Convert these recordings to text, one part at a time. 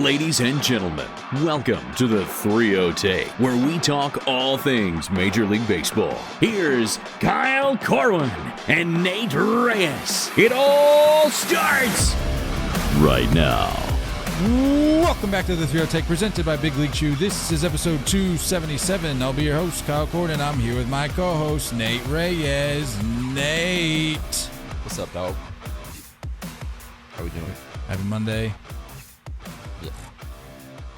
Ladies and gentlemen, welcome to the 3-0 Take, where we talk all things Major League Baseball. Here's Kyle Corwin and Nate Reyes. It all starts right now. Welcome back to the 3-0 Take, presented by Big League Chew. This is episode 277. I'll be your host, Kyle Corwin, and I'm here with my co-host, Nate Reyes. Nate. What's up, dog? How we doing? Happy Monday.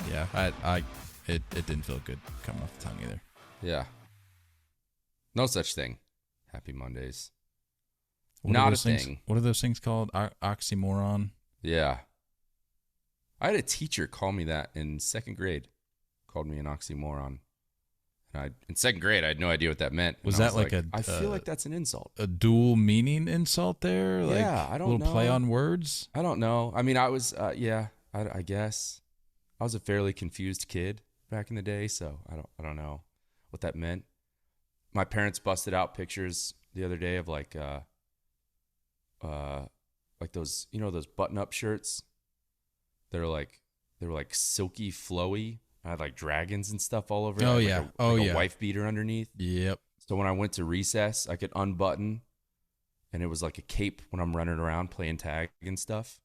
Yeah. Yeah, it didn't feel good coming off the tongue either. Yeah. No such thing. Happy Mondays. What Not a thing. Things, what are those things called? Oxymoron? Yeah. I had a teacher call me that in second grade. Called me an oxymoron. And in second grade, I had no idea what that meant. Was that like I feel like that's an insult. A dual meaning insult there? Like yeah, I don't know. A little play on words? I don't know. I mean, I was, I guess. I was a fairly confused kid back in the day, so I don't know what that meant. My parents busted out pictures the other day of like those, those button-up shirts. They were like silky, flowy. I had like dragons and stuff all over it. Oh, yeah. A wife beater underneath. Yep. So when I went to recess, I could unbutton, and it was like a cape when I'm running around playing tag and stuff.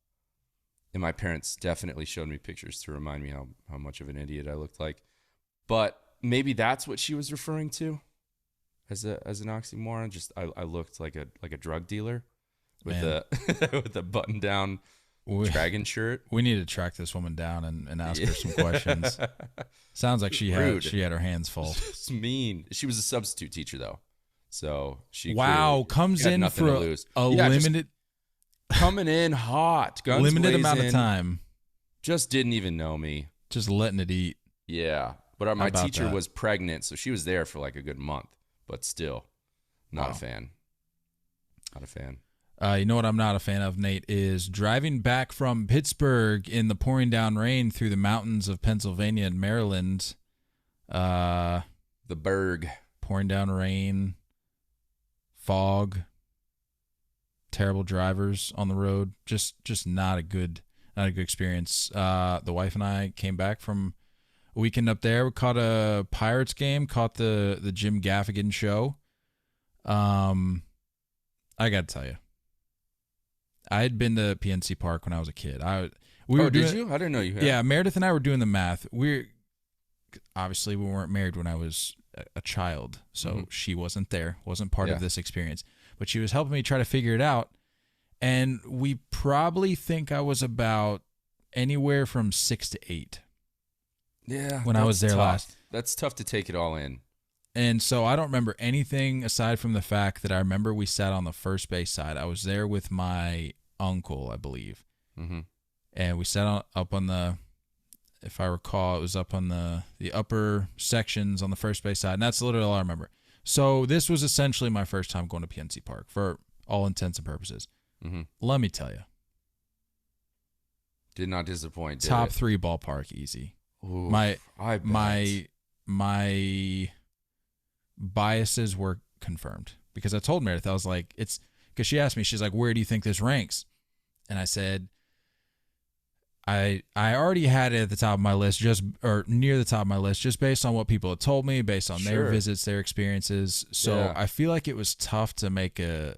And my parents definitely showed me pictures to remind me how much of an idiot I looked like. But maybe that's what she was referring to as an oxymoron. Just I looked like a drug dealer with a button down dragon shirt. We need to track this woman down and ask her some questions. Sounds like she had her hands full. It's mean. She was a substitute teacher though, so she comes in for a limited. Coming in hot, guns limited blazing, amount of time. Just didn't even know me. Just letting it eat. Yeah, but my teacher was pregnant, so she was there for like a good month. But still, not a fan. Not a fan. You know what I'm not a fan of, Nate, is driving back from Pittsburgh in the pouring down rain through the mountains of Pennsylvania and Maryland. The Berg. Pouring down rain, fog. Terrible drivers on the road, just not a good experience. The wife and I came back from a weekend up there. We caught a Pirates game, caught the Jim Gaffigan show. I got to tell you, I had been to PNC Park when I was a kid. Did you? I didn't know you had. Yeah, Meredith and I were doing the math. Obviously we weren't married when I was a child, so she wasn't there, wasn't part of this experience. But she was helping me try to figure it out. And we probably think I was about anywhere from 6 to 8. Yeah. When I was there last. That's tough to take it all in. And so I don't remember anything aside from the fact that I remember we sat on the first base side. I was there with my uncle, I believe. Mm-hmm. And we sat up on the, if I recall, it was up on the upper sections on the first base side. And that's literally all I remember. So this was essentially my first time going to PNC Park for all intents and purposes. Mm-hmm. Let me tell you. Did not disappoint. Top 3 ballpark easy. Ooh, my biases were confirmed because I told Meredith, I was like, because she asked me, she's like, where do you think this ranks? And I said, I already had it at the top of my list, or near the top of my list, just based on what people had told me, based on their visits, their experiences. So I feel like it was tough to make an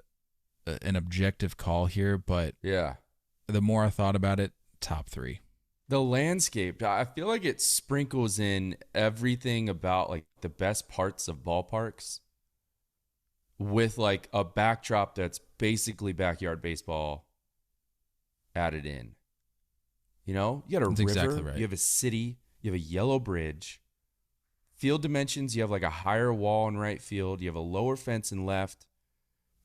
objective call here, but the more I thought about it, top 3. The landscape, I feel like it sprinkles in everything about like the best parts of ballparks with like a backdrop that's basically backyard baseball added in. You know, you got a river, exactly right. You have a city, you have a yellow bridge. Field dimensions, you have like a higher wall in right field, you have a lower fence in left,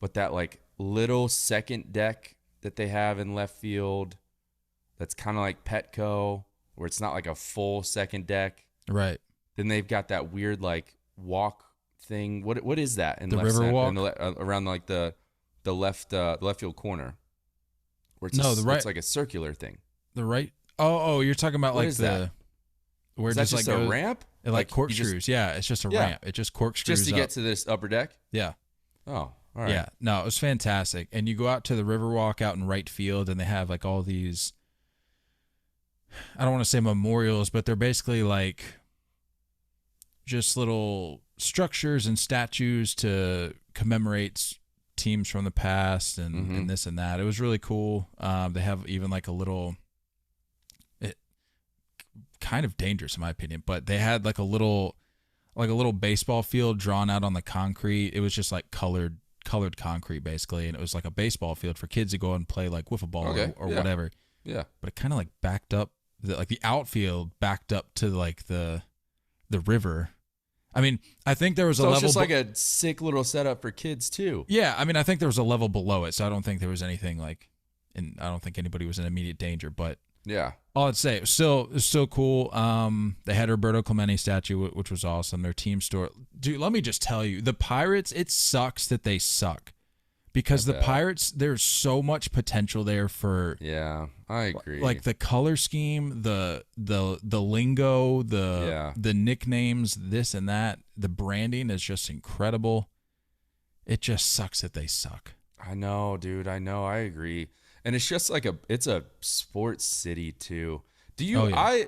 but that like little second deck that they have in left field, that's kind of like Petco, where it's not like a full second deck. Right. Then they've got that weird like walk thing. What is that in the left river center, walk in around like the left field corner, where it's it's like a circular thing. The right. Oh, you're talking about what like is that? Where is it just that just like a goes, ramp? It like corkscrews. Yeah, it's just a ramp. It just corkscrews just to get to this upper deck. Yeah. Oh, all right. Yeah. No, it was fantastic. And you go out to the Riverwalk out in right field, and they have like all these I don't want to say memorials, but they're basically like just little structures and statues to commemorate teams from the past and this and that. It was really cool. They have even like a little, kind of dangerous in my opinion, but they had like a little baseball field drawn out on the concrete. It was just like colored concrete basically, and it was like a baseball field for kids to go and play like wiffle ball or whatever. Yeah. But it kind of like backed up, the outfield backed up to like the river. I mean, I think there was a level. It's just like a sick little setup for kids too. Yeah, I mean, I think there was a level below it, so I don't think there was anything like, and I don't think anybody was in immediate danger. But yeah, all I'd say, it was still cool. They had Roberto Clemente statue, which was awesome. Their team store, dude. Let me just tell you, the Pirates. It sucks that they suck, because the Pirates, there's so much potential there for. Yeah, I agree. Like the color scheme, the lingo, the nicknames, this and that. The branding is just incredible. It just sucks that they suck. I know, dude. I know. I agree. And it's just like it's a sports city too. Do you? I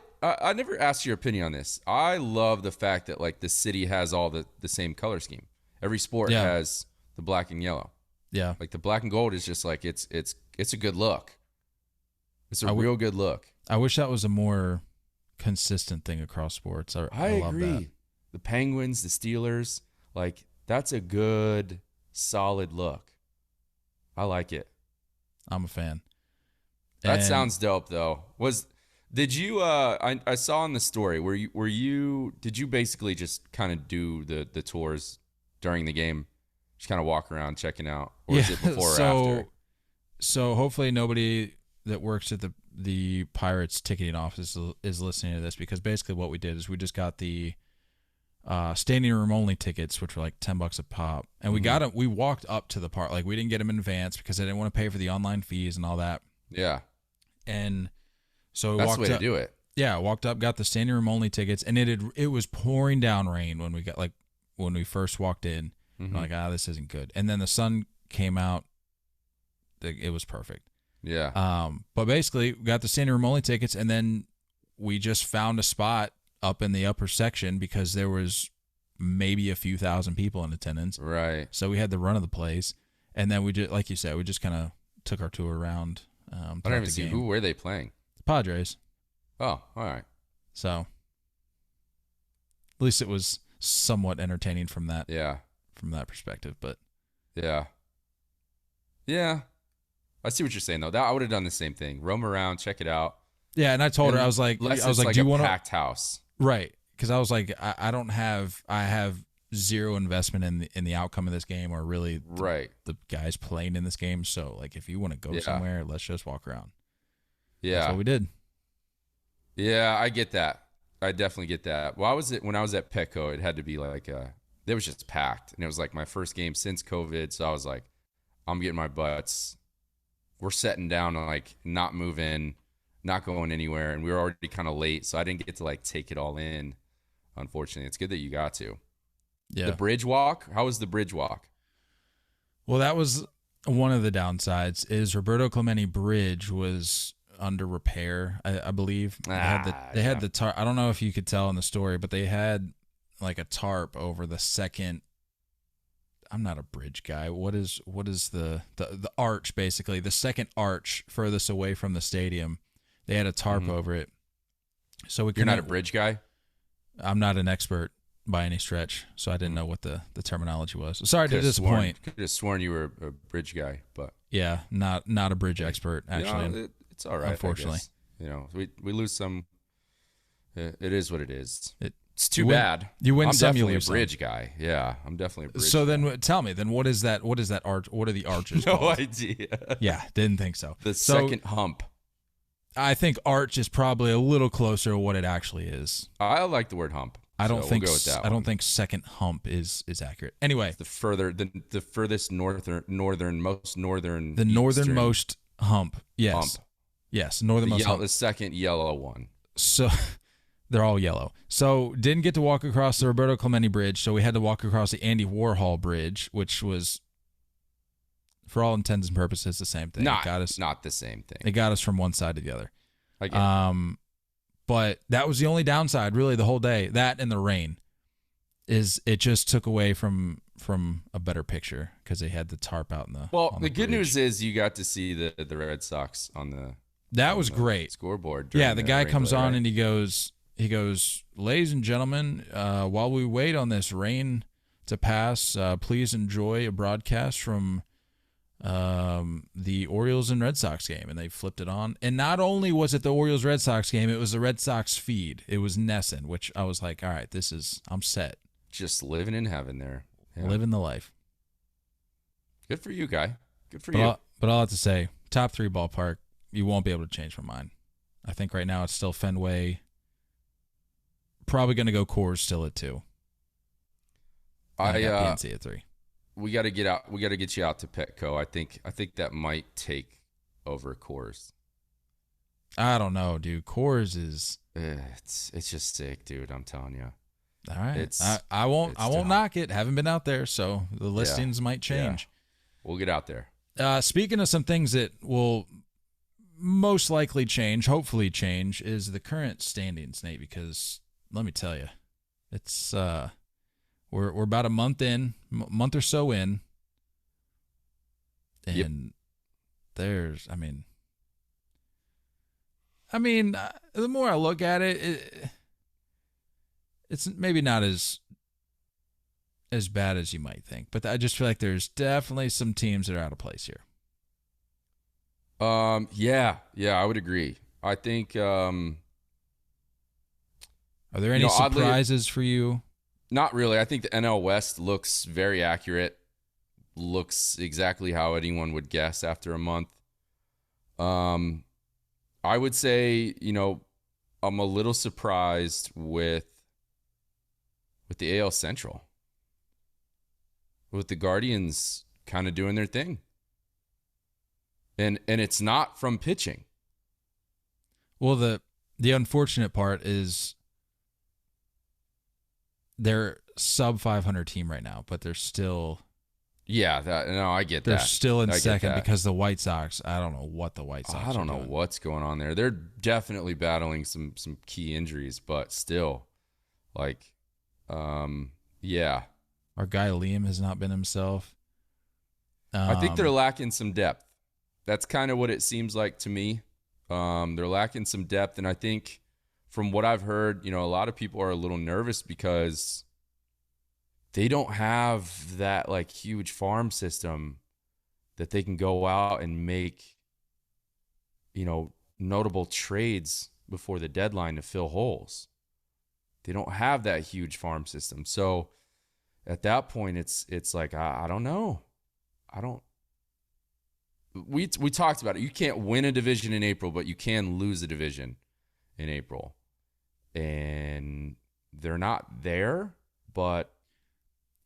never asked your opinion on this. I love the fact that like the city has all the same color scheme. Every sport has the black and yellow. Yeah, like the black and gold is just like it's a good look. It's a real good look. I wish that was a more consistent thing across sports. I love agree. that. The Penguins, the Steelers, like that's a good, solid look. I like it. I'm a fan. That sounds dope, though. Did you? I saw in the story. Did you basically just kind of do the tours during the game, just kind of walk around checking out, or is it before or after? So hopefully nobody that works at the Pirates ticketing office is listening to this, because basically what we did is we just got the standing room only tickets, which were like $10 a pop, and we walked up to the park. Like we didn't get them in advance because I didn't want to pay for the online fees and all that. Yeah, and so that's the way to do it. Yeah, walked up, got the standing room only tickets, and it was pouring down rain when we first walked in. Mm-hmm. I'm like, this isn't good. And then the sun came out. It was perfect. Yeah. But basically, we got the standing room only tickets, and then we just found a spot up in the upper section because there was maybe a few thousand people in attendance. Right. So we had the run of the place, and then we just, like you said, we just kind of took our tour around. I don't even see who were they playing. Padres. Oh, all right. So at least it was somewhat entertaining from that. Yeah. From that perspective, but yeah. I see what you're saying though. I would have done the same thing. Roam around, check it out. Yeah, and I told her, I was like, do you want a packed house? Right, because I was like, I have zero investment in the outcome of this game, or really the guys playing in this game. So like, if you want to go somewhere, let's just walk around. Yeah, that's what we did. Yeah, I get that. I definitely get that. Well, when I was at Petco, it had to be like it was just packed, and it was like my first game since COVID. So I was like, I'm getting my butts. We're setting down, like not moving, not going anywhere, and we were already kind of late, so I didn't get to like take it all in. Unfortunately, it's good that you got to. Yeah. The bridge walk. How was the bridge walk? Well, that was one of the downsides. Is Roberto Clemente Bridge was under repair, I believe. They had the tarp. I don't know if you could tell in the story, but they had like a tarp over the second. I'm not a bridge guy. What is the arch, basically? The second arch furthest away from the stadium. They had a tarp over it. So You're not a bridge guy? I'm not an expert by any stretch, so I didn't know what the terminology was. Sorry to disappoint. Could have sworn you were a bridge guy, but yeah, not a bridge expert actually. It's all right. Unfortunately, we lose some. It is what it is. It's too bad. You win I'm some, you lose. I'm definitely a bridge guy. Yeah, I'm definitely a bridge. So guy. then, tell me. Then what is that? What is that arch? What are the arches? No called? idea. Yeah, didn't think so. The second hump. I think arch is probably a little closer to what it actually is. I like the word hump. I don't think. We'll go with that I don't think second hump is accurate. Anyway, the furthest northernmost. The northernmost hump. Yes. Hump. Yes, northernmost hump. The second yellow one. So they're all yellow. So didn't get to walk across the Roberto Clemente Bridge, so we had to walk across the Andy Warhol Bridge, which was, for all intents and purposes, the same thing. Not the same thing. It got us from one side to the other. I get it. But that was the only downside, really, the whole day. That and the rain. It just took away from a better picture because they had the tarp out in the. Well, on the bridge. good news is you got to see the Red Sox on the. That on was the great. Scoreboard. Yeah, the guy rain comes delay, on right? and he goes, ladies and gentlemen, while we wait on this rain to pass, please enjoy a broadcast from the Orioles and Red Sox game. And they flipped it on. And not only was it the Orioles Red Sox game, it was the Red Sox feed. It was Nesson, which I was like, all right, I'm set. Just living in heaven there. Yeah. Living the life. Good for you, guy. Good for you. But I'll have to say, top 3 ballpark, you won't be able to change my mind. I think right now it's still Fenway. Probably going to go Coors still at 2. I got PNC at 3. We got to get out. We got to get you out to Petco. I think that might take over Coors. I don't know, dude. Coors is. It's just sick, dude. I'm telling you. All right. It's I won't tough. knock it. Haven't been out there, so the listings might change. Yeah. We'll get out there. Speaking of some things that will most likely change, hopefully change, is the current standings, Nate. Because let me tell you, it's we're about a month or so in, and there's, I mean, the more I look at it, it's maybe not as bad as you might think, but I just feel like there's definitely some teams that are out of place here. Yeah, I would agree. I think, are there any surprises for you? Not really. I think the NL West looks very accurate. Looks exactly how anyone would guess after a month. I would say, I'm a little surprised with the AL Central. With the Guardians kind of doing their thing. And it's not from pitching. Well, the unfortunate part is they're sub 500 team right now, but they're still. Yeah, I get that. They're still in I get second that. because the White Sox. I don't know what the White Sox. I don't know doing. what's going on there. They're definitely battling some key injuries, but still, yeah. Our guy Liam has not been himself. I think they're lacking some depth. That's kind of what it seems like to me. They're lacking some depth, and I think from what I've heard, a lot of people are a little nervous because they don't have that huge farm system that they can go out and make, notable trades before the deadline to fill holes. They don't have that huge farm system. So at that point, it's like, I don't know. We talked about it. You can't win a division in April, but you can lose a division in April. And they're not there, but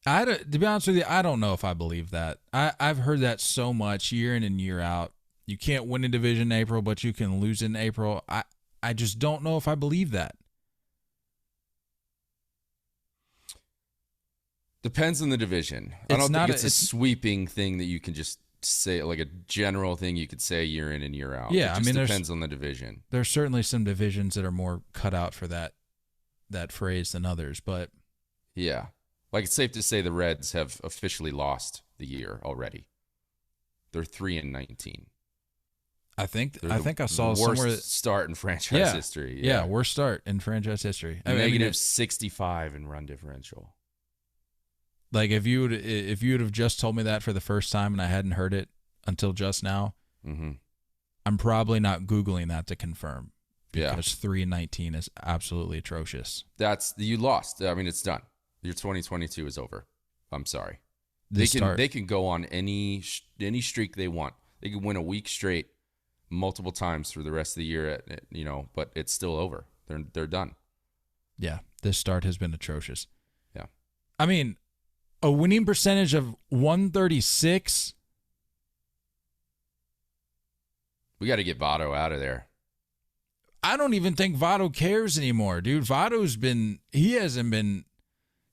to be honest with you, I don't know if I believe that. I've heard that so much year in and year out. You can't win a division in April, but you can lose in April. I just don't know if I believe that. Depends on the division. I don't think it's a sweeping thing that you can just say, like a general thing you could say year in and year out. Yeah, it just depends on the division. There's certainly some divisions that are more cut out for that phrase than others, but yeah. It's safe to say the Reds have officially lost the year already. They're 3-19. I think I saw worst somewhere start in franchise history. Yeah, worst start in franchise history. Negative 65 in run differential. If you would have just told me that for the first time and I hadn't heard it until just now, I'm probably not Googling that to confirm because 3-19 is absolutely atrocious. You lost. I mean, it's done. Your 2022 is over. I'm sorry. They can go on any streak they want. They can win a week straight multiple times for the rest of the year. But it's still over. They're done. Yeah, this start has been atrocious. Yeah, I mean, a winning percentage of 136. We got to get Votto out of there. I don't even think Votto cares anymore, dude. He hasn't been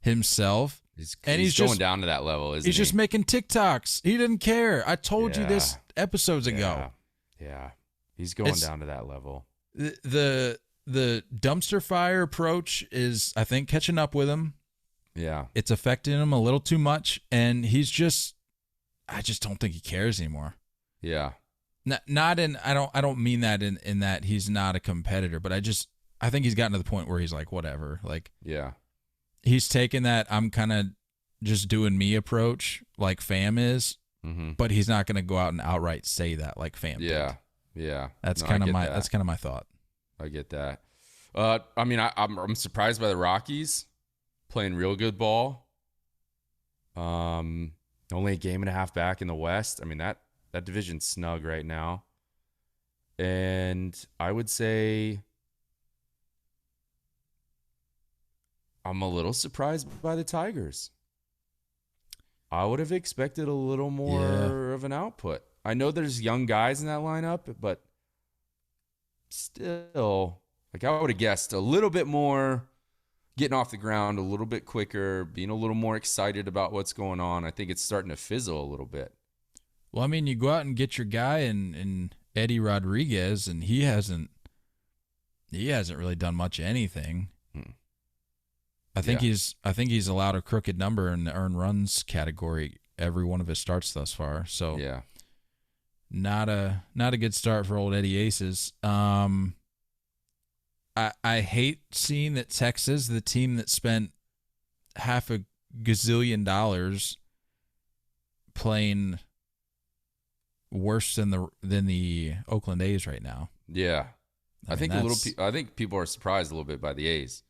himself. He's going just, down to that level, isn't he? He's just making TikToks. He didn't care. I told you this episodes ago. Yeah. He's going down to that level. the dumpster fire approach is, I think, catching up with him. Yeah. It's affecting him a little too much, and I just don't think he cares anymore. Yeah. Not in, I don't mean that in that he's not a competitor, but I think he's gotten to the point where he's like, whatever. Like, Yeah. he's taken that I'm kind of just doing me approach like Fam is, but he's not going to go out and outright say that like Fam did. Yeah. Yeah. That's No, kind I of get my that. that's kind of my thought. I get that. I mean, I'm surprised by the Rockies playing real good ball. Only a game and a half back in the West. I mean, that division's snug right now. And I would say I'm a little surprised by the Tigers. I would have expected a little more of an output. I know there's young guys in that lineup, but still, like, I would have guessed a little bit more, getting off the ground a little bit quicker, being a little more excited about what's going on. I think it's starting to fizzle a little bit. Well, I mean, you go out and get your guy in Eddie Rodriguez, and he hasn't really done much of anything. I think he's allowed a crooked number in the earned runs category every one of his starts thus far. So Yeah. not a good start for old Eddie Aces. I hate seeing that Texas, the team that spent $500 gazillion playing worse than the Oakland A's right now. Yeah. I mean, think people are surprised a little bit by the A's.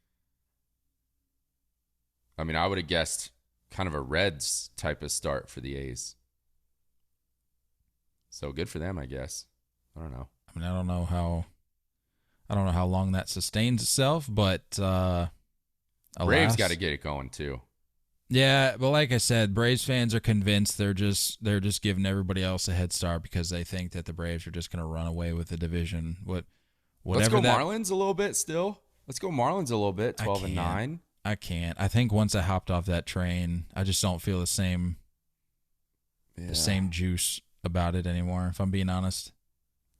I mean, I would have guessed kind of a Reds type of start for the A's. So good for them, I guess. I don't know. I mean, I don't know how long that sustains itself, but Braves got to get it going too. Yeah, but like I said, Braves fans are convinced they're just giving everybody else a head start because they think that the Braves are just going to run away with the division. Let's go Marlins a little bit still. Let's go Marlins a little bit, 12-9. I can't. I think once I hopped off that train, I just don't feel the same juice about it anymore, if I'm being honest.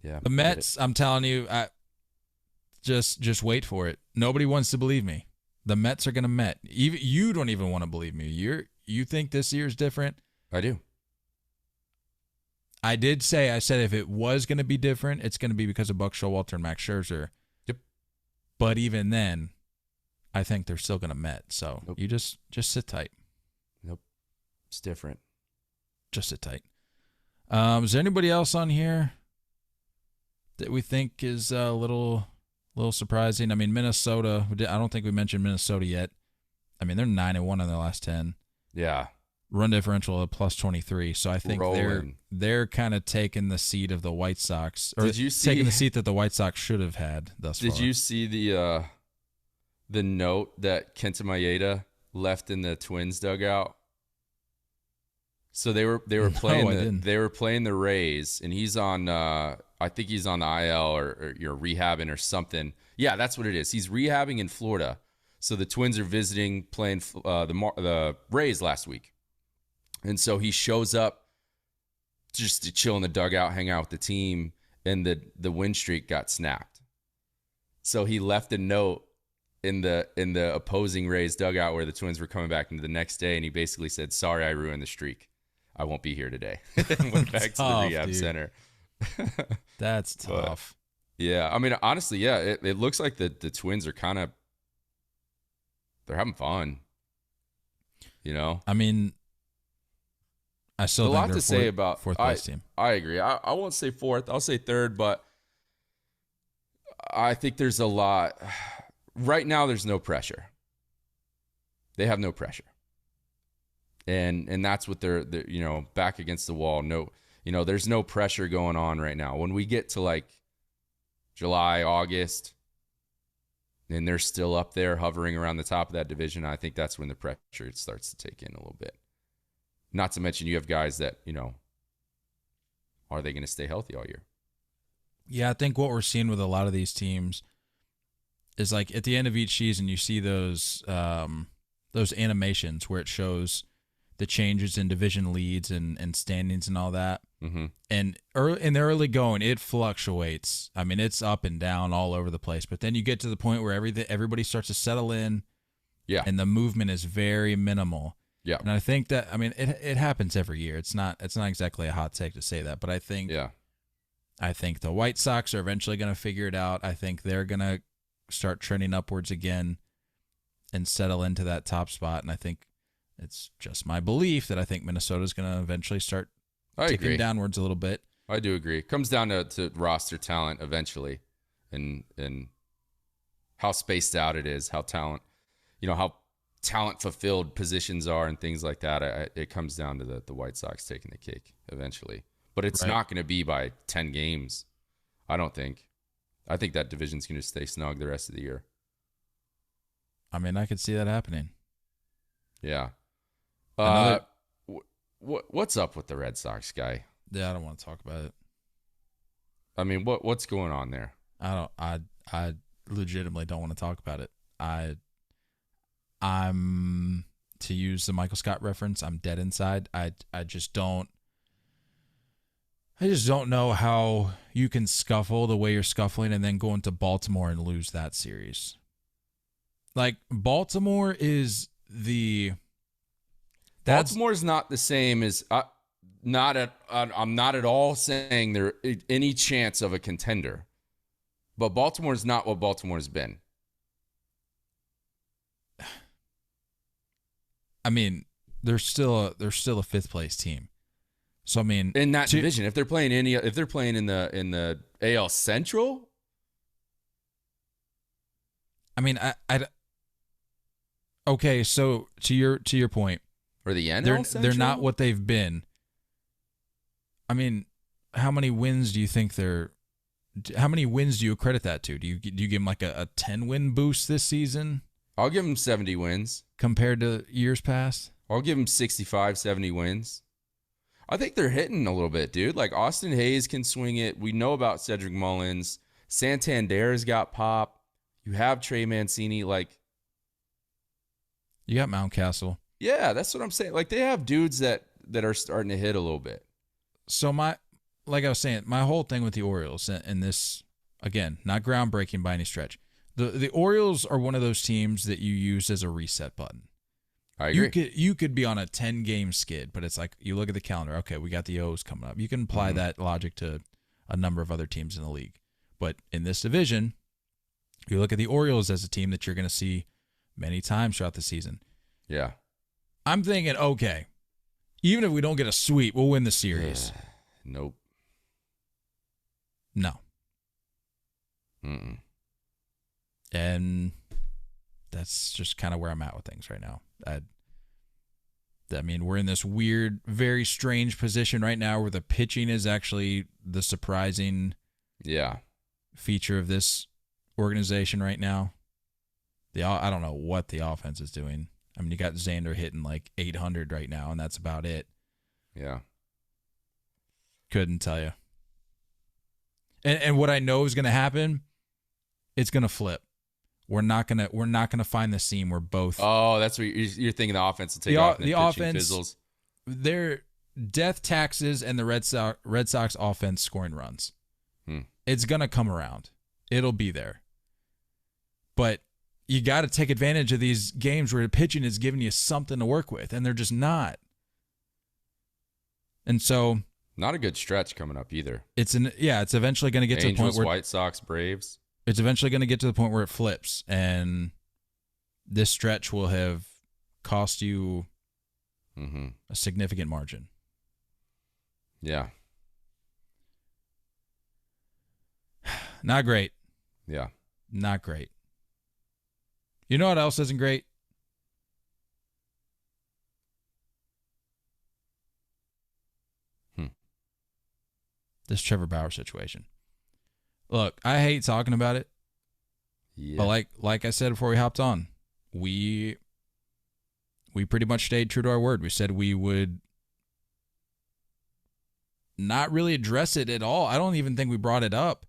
Yeah. The Mets, I'm telling you, just wait for it. Nobody wants to believe me. The Mets are going to Met. Even you don't even want to believe me. You think this year's different? I do. I said if it was going to be different, it's going to be because of Buck Showalter and Max Scherzer. Yep. But even then, I think they're still going to Met. So Nope. you just sit tight. Nope. It's different. Just sit tight. Is there anybody else on here that we think is a little surprising? I mean, Minnesota. I don't think we mentioned Minnesota yet. I mean, they're 9-1 in their last 10. Yeah. Run differential of +23. So I think Rolling. they're kind of taking the seat of the White Sox, or Did you see, taking the seat that the White Sox should have had thus far. Did you see the note that Kenta Maeda left in the Twins dugout? So they were playing they were playing the Rays, and he's on I think he's on the IL or rehabbing or something. Yeah, that's what it is. He's rehabbing in Florida. So the Twins are playing the Rays last week. And so he shows up just to chill in the dugout, hang out with the team, and the win streak got snapped. So he left a note in the opposing Rays dugout where the Twins were coming back into the next day, and he basically said, "Sorry, I ruined the streak. I won't be here today." And went back to the rehab center. That's tough. But, yeah, I mean, honestly, yeah, it looks like the Twins are they're having fun. You know? I mean, I still think a lot they're to say about fourth place team. I agree. I won't say fourth. I'll say third, but I think there's a lot. Right now, there's no pressure. They have no pressure. And that's what they're back against the wall. No, there's no pressure going on right now. When we get to like July, August, and they're still up there hovering around the top of that division, I think that's when the pressure starts to take in a little bit. Not to mention you have guys that, are they going to stay healthy all year? Yeah, I think what we're seeing with a lot of these teams is like at the end of each season, you see those animations where it shows the changes in division leads and standings and all that. Mm-hmm. And in the early going, it fluctuates. I mean, it's up and down all over the place. But then you get to the point where everybody starts to settle in. Yeah. And the movement is very minimal. Yeah. And I think that, I mean, it happens every year. It's not exactly a hot take to say that, but I think the White Sox are eventually going to figure it out. I think they're going to start trending upwards again and settle into that top spot. And I think it's just my belief that I think Minnesota's going to eventually start ticking downwards a little bit. I do agree. It comes down to roster talent eventually, and how spaced out it is, how talent fulfilled positions are and things like that. It comes down to the White Sox taking the cake eventually. But it's not going to be by 10 games, I don't think. I think that division's going to stay snug the rest of the year. I mean, I could see that happening. Yeah. What's up with the Red Sox guy? Yeah, I don't want to talk about it. I mean, what's going on there? I legitimately don't want to talk about it. I'm, to use the Michael Scott reference, I'm dead inside. I just don't know how you can scuffle the way you're scuffling and then go into Baltimore and lose that series. Like, Baltimore is Baltimore's not the same as I'm not at all saying they're any chance of a contender, but Baltimore's not what Baltimore's been. I mean, they're still a fifth place team. So I mean, in that division, if they're playing in the AL Central, I mean, I okay. So to your point, or the NL Central, they're not what they've been. I mean, how many wins do you think they're? How many wins do you credit that to? Do you give them like a 10-win boost this season? I'll give them 70 wins compared to years past. I'll give them 65, 70 wins. I think they're hitting a little bit, dude. Like, Austin Hayes can swing it. We know about Cedric Mullins. Santander's got pop. You have Trey Mancini. Like, you got Mountcastle. Yeah, that's what I'm saying. Like, they have dudes that are starting to hit a little bit. So like I was saying, my whole thing with the Orioles, and this, again, not groundbreaking by any stretch. The Orioles are one of those teams that you use as a reset button. I agree. You could be on a 10-game skid, but it's like you look at the calendar. Okay, we got the O's coming up. You can apply that logic to a number of other teams in the league. But in this division, you look at the Orioles as a team that you're going to see many times throughout the season. Yeah. I'm thinking, okay, even if we don't get a sweep, we'll win the series. Nope. No. Mm-mm. And that's just kind of where I'm at with things right now. I mean, we're in this weird, very strange position right now where the pitching is actually the surprising feature of this organization right now. I don't know what the offense is doing. I mean, you got Xander hitting like 800 right now, and that's about it. Yeah. Couldn't tell you. And what I know is going to happen, it's going to flip. We're not gonna find the seam where both. Oh, that's what you're thinking. The offense will take off. And the offense fizzles. Their death taxes and the Red Sox offense scoring runs. It's gonna come around. It'll be there. But you got to take advantage of these games where the pitching is giving you something to work with, and they're just not. And so, not a good stretch coming up either. It's eventually going to get to the point where White Sox, Braves. It's eventually going to get to the point where it flips, and this stretch will have cost you a significant margin. Yeah. Not great. Yeah. Not great. You know what else isn't great? This Trevor Bauer situation. Look, I hate talking about it. Yeah. But like I said before we hopped on, we pretty much stayed true to our word. We said we would not really address it at all. I don't even think we brought it up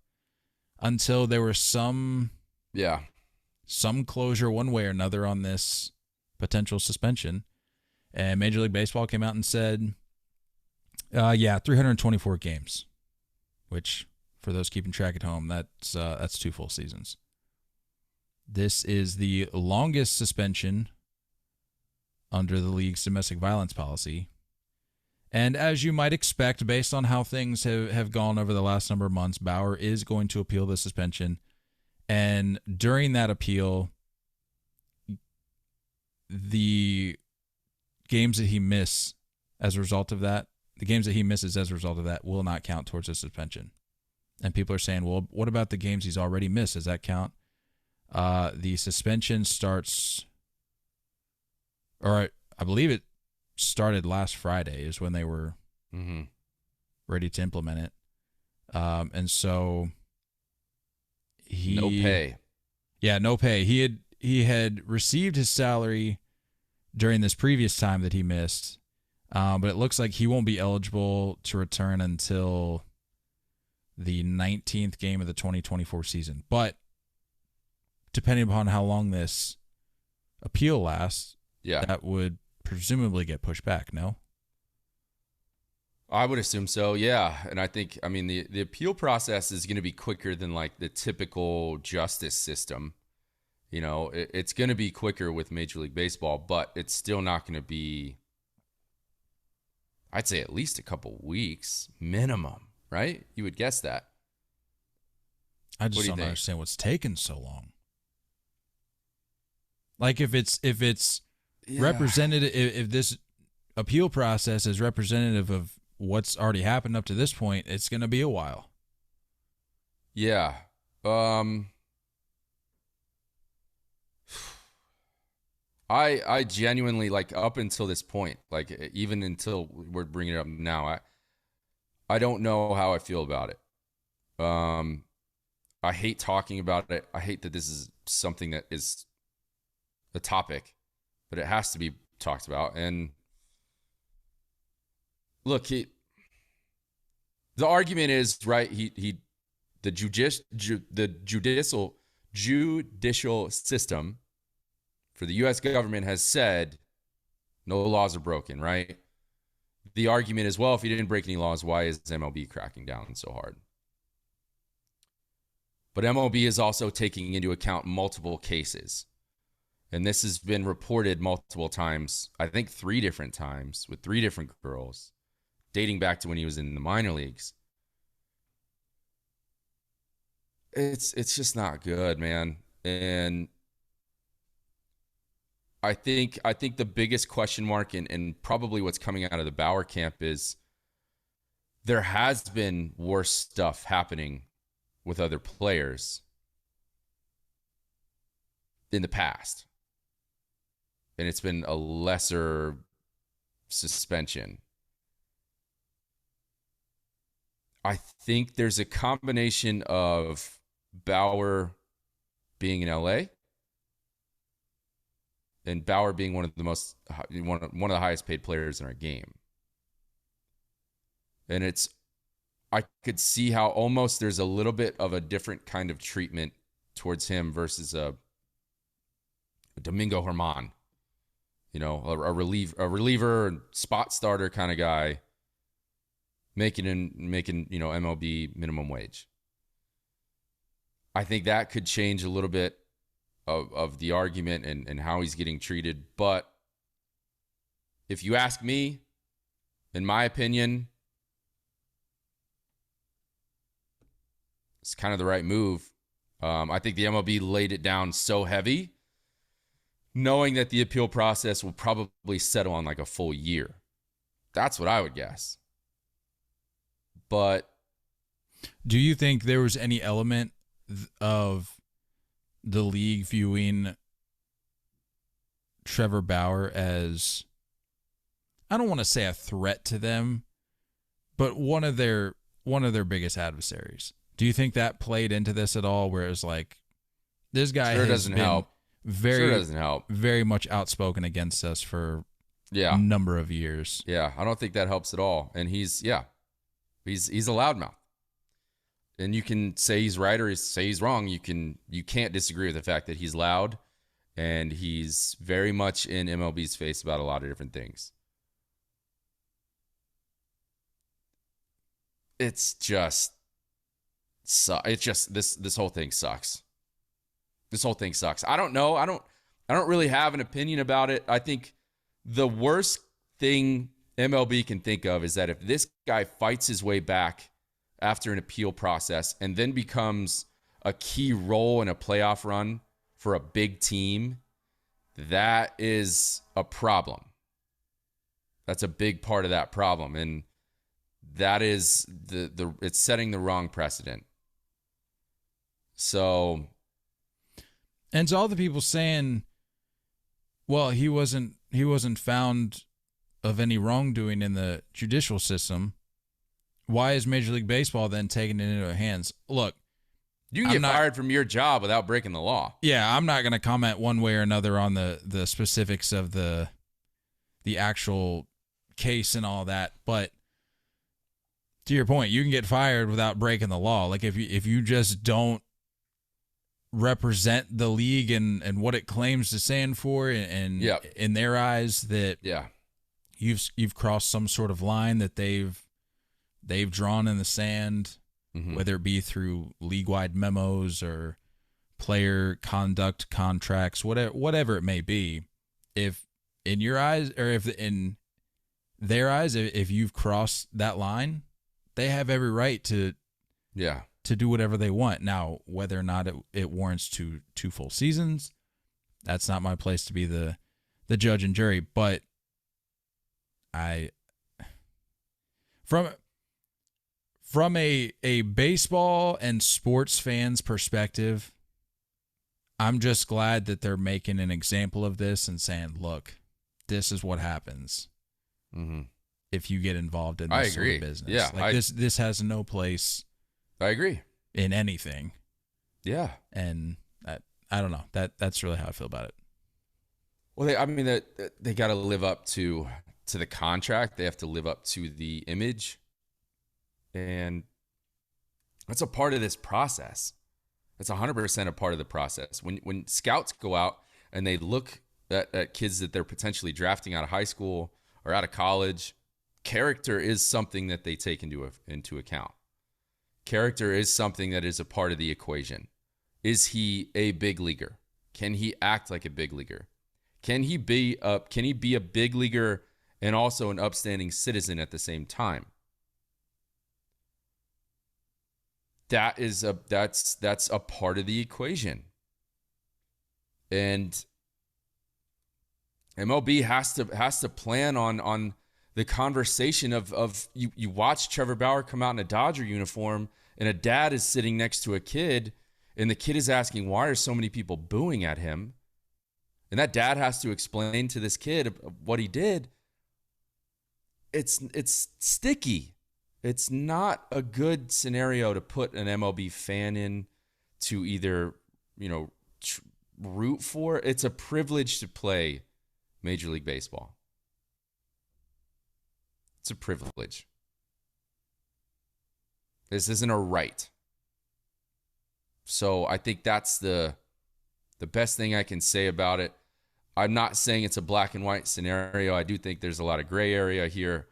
until there was some closure one way or another on this potential suspension. And Major League Baseball came out and said, 324 games, which for those keeping track at home, that's 2 full seasons. This is the longest suspension under the league's domestic violence policy. And as you might expect, based on how things have gone over the last number of months, Bauer is going to appeal the suspension. And during that appeal, the games that he misses as a result of that will not count towards the suspension. And people are saying, well, what about the games he's already missed? Does that count? The suspension starts, or I believe it started last Friday is when they were ready to implement it. And so no pay. Yeah, no pay. He had received his salary during this previous time that he missed, but it looks like he won't be eligible to return until the 19th game of the 2024 season. But depending upon how long this appeal lasts, that would presumably get pushed back, no? I would assume so, yeah. And I think, the appeal process is going to be quicker than like the typical justice system. You know, it's going to be quicker with Major League Baseball, but it's still not going to be, I'd say at least a couple weeks minimum, right? You would guess that. I just don't understand what's taken so long. Like if it's representative, if this appeal process is representative of what's already happened up to this point, it's going to be a while. Yeah. I genuinely, like, up until this point, like even until we're bringing it up now, I don't know how I feel about it. I hate talking about it. I hate that this is something that is a topic, but it has to be talked about. And look, the argument is right. The judicial system for the U.S. government has said no laws are broken, right? The argument is, well, if you didn't break any laws, why is MLB cracking down so hard? But MLB is also taking into account multiple cases. And this has been reported multiple times, I think 3 different times with 3 different girls, dating back to when he was in the minor leagues. It's just not good, man. And I think the biggest question mark and probably what's coming out of the Bauer camp is there has been worse stuff happening with other players in the past. And it's been a lesser suspension. I think there's a combination of Bauer being in LA and Bauer being one of the highest paid players in our game. And I could see how almost there's a little bit of a different kind of treatment towards him versus a Domingo Germán, you know, a reliever, spot starter kind of guy, making MLB minimum wage. I think that could change a little bit of the argument and how he's getting treated. But if you ask me, in my opinion, it's kind of the right move. I think the MLB laid it down so heavy, knowing that the appeal process will probably settle on like a full year. That's what I would guess. But do you think there was any element of the league viewing Trevor Bauer as, I don't want to say a threat to them, but one of their biggest adversaries? Do you think that played into this at all? Where it's like, this guy doesn't help. Very much outspoken against us for a number of years. Yeah, I don't think that helps at all. And he's a loudmouth. And you can say he's right or say he's wrong. You can't disagree with the fact that he's loud And he's very much in MLB's face about a lot of different things. It's just this whole thing sucks. This whole thing sucks. I don't know. I don't really have an opinion about it. I think the worst thing MLB can think of is that if this guy fights his way back after an appeal process and then becomes a key role in a playoff run for a big team, that is a problem. That's a big part of that problem. And that is it's setting the wrong precedent. So, and to all the people saying, well, he wasn't found of any wrongdoing in the judicial system, why is Major League Baseball then taking it into their hands? Look, you can get fired from your job without breaking the law. Yeah, I'm not going to comment one way or another on the specifics of the actual case and all that, but to your point, you can get fired without breaking the law. Like if you just don't represent the league and what it claims to stand for, and yep. in their eyes that you've crossed some sort of line that they've drawn in the sand, whether it be through league-wide memos or player conduct contracts, whatever it may be. If in your eyes, or if in their eyes, if you've crossed that line, they have every right to do whatever they want. Now, whether or not it warrants two full seasons, that's not my place to be the judge and jury. But from a baseball and sports fans perspective, I'm just glad that they're making an example of this and saying, look, this is what happens if you get involved in this sort of business. Yeah, like this has no place. I agree. In anything. Yeah. And I don't know. That's really how I feel about it. Well, they got to live up to the contract. They have to live up to the image. And that's a part of this process. That's 100% a part of the process. When scouts go out and they look at kids that they're potentially drafting out of high school or out of college, character is something that they take into account. Character is something that is a part of the equation. Is he a big leaguer? Can he act like a big leaguer? Can he be a big leaguer and also an upstanding citizen at the same time? That's a part of the equation. And MLB has to plan on the conversation of you watch Trevor Bauer come out in a Dodger uniform and a dad is sitting next to a kid and the kid is asking, why are so many people booing at him? And that dad has to explain to this kid what he did. It's sticky. It's not a good scenario to put an MLB fan in to either, root for. It's a privilege to play Major League Baseball. It's a privilege. This isn't a right. So I think that's the best thing I can say about it. I'm not saying it's a black and white scenario. I do think there's a lot of gray area here.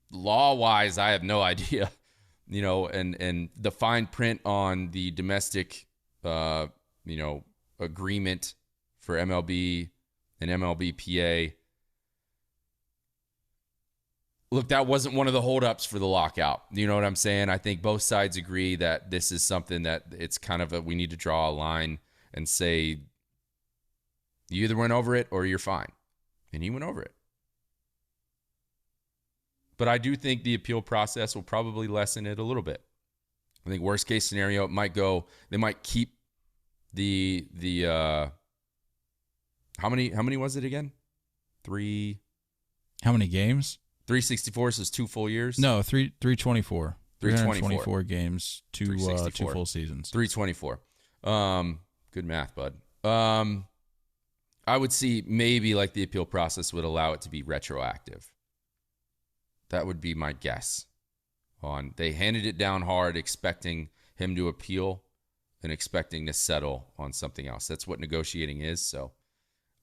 Law-wise, I have no idea, and the fine print on the domestic, agreement for MLB and MLBPA. Look, that wasn't one of the holdups for the lockout. You know what I'm saying? I think both sides agree that this is something that it's kind of we need to draw a line and say, you either went over it or you're fine. And he went over it. But I do think the appeal process will probably lessen it a little bit. I think worst case scenario, they might keep the how many was it again? 3. How many games? 364 is 2 full years? No, 324. 324 games, two full seasons. 324. Good math, bud. I would see maybe like the appeal process would allow it to be retroactive. That would be my guess. They handed it down hard, expecting him to appeal, and expecting to settle on something else. That's what negotiating is. So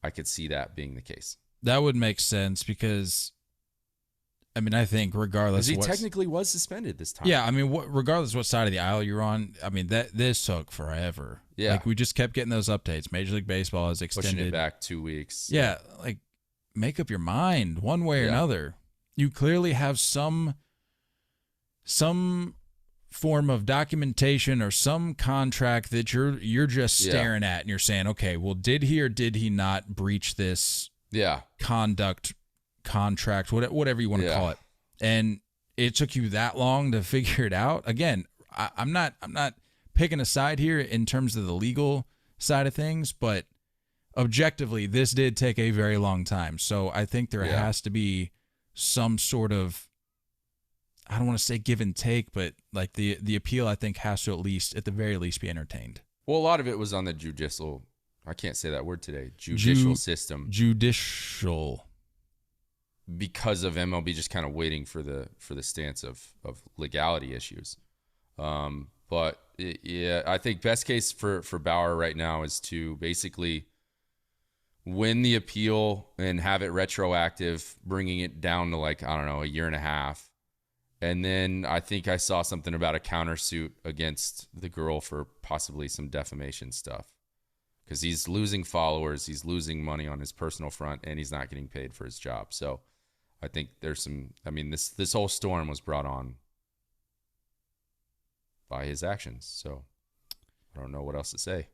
I could see that being the case. That would make sense because, I mean, I think regardless, Because he technically was suspended this time. Yeah, I mean, regardless what side of the aisle you're on, I mean this took forever. Yeah, like we just kept getting those updates. Major League Baseball has extended pushing it back 2 weeks. Yeah, like make up your mind one way or another. You clearly have some form of documentation or some contract that you're just staring at and you're saying, okay, well, did he or did he not breach this contract, whatever you want to call it? And it took you that long to figure it out. Again, I'm not picking a side here in terms of the legal side of things, but objectively, this did take a very long time. So I think there has to be some sort of, I don't want to say give and take, but like the appeal, I think, has to at the very least be entertained. Well, a lot of it was on the judicial, I can't say that word today, judicial system. Judicial. Because of MLB just kind of waiting for the stance of legality issues. But I think best case for Bauer right now is to basically win the appeal and have it retroactive, bringing it down to like, I don't know, a year and a half. And then I think I saw something about a countersuit against the girl for possibly some defamation stuff. Because he's losing followers, he's losing money on his personal front, and he's not getting paid for his job. So I think there's some, I mean, this whole storm was brought on by his actions. So I don't know what else to say.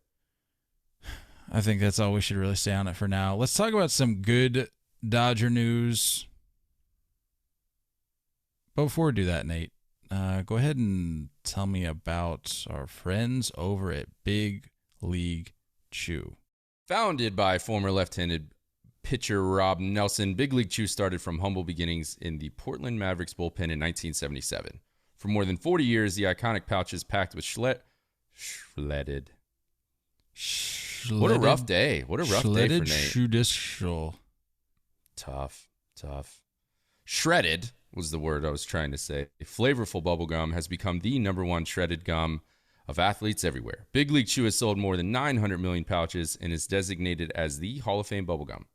I think that's all we should really say on it for now. Let's talk about some good Dodger news. But before we do that, Nate, go ahead and tell me about our friends over at Big League Chew. Founded by former left-handed pitcher Rob Nelson, Big League Chew started from humble beginnings in the Portland Mavericks bullpen in 1977. For more than 40 years, the iconic pouch is packed with shredded. What a rough day. What a rough day for Nate. Judicial. Tough. Shredded was the word I was trying to say. Flavorful bubblegum has become the #1 shredded gum of athletes everywhere. Big League Chew has sold more than 900 million pouches and is designated as the Hall of Fame bubblegum.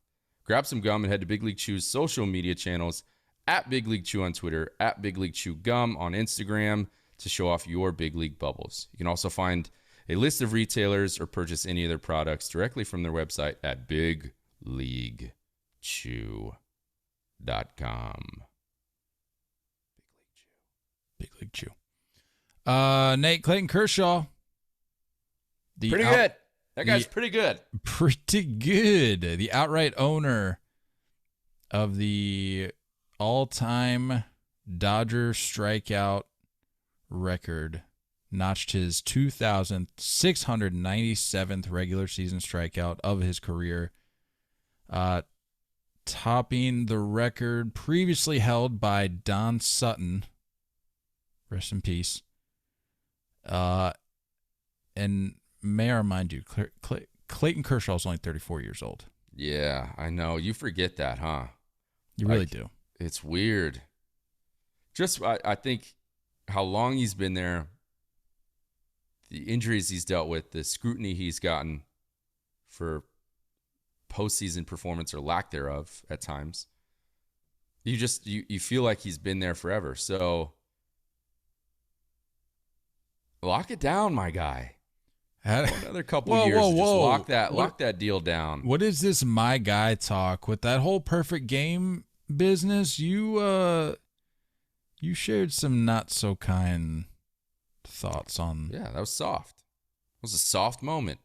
Grab some gum and head to Big League Chew's social media channels, at Big League Chew on Twitter, at Big League Chew Gum on Instagram, to show off your Big League bubbles. You can also find a list of retailers or purchase any of their products directly from their website at bigleaguechew.com. Big League Chew. Nate, Clayton Kershaw. Pretty good. That guy's pretty good. Pretty good. The outright owner of the all-time Dodger strikeout record notched his 2,697th regular season strikeout of his career, topping the record previously held by Don Sutton. Rest in peace. And may I remind you, Clayton Kershaw is only 34 years old. Yeah, I know. You forget that, huh? You really do. It's weird. Just, I think how long he's been there, the injuries he's dealt with, the scrutiny he's gotten for postseason performance or lack thereof at times. You feel like he's been there forever. So lock it down, my guy. Another couple years. Just lock that deal down. What is this my guy talk with that whole perfect game business? You shared some not so kind thoughts on. Yeah, that was soft. It was a soft moment.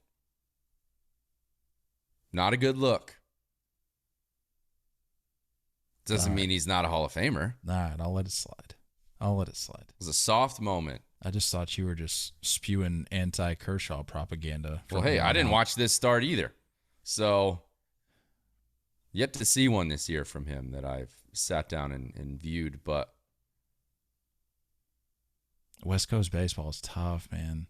Not a good look. Doesn't mean he's not a Hall of Famer. All right, I'll let it slide. It was a soft moment. I just thought you were just spewing anti-Kershaw propaganda. Well, hey, I didn't watch this start either. So, yet to see one this year from him that I've sat down and viewed. But West Coast baseball is tough, man.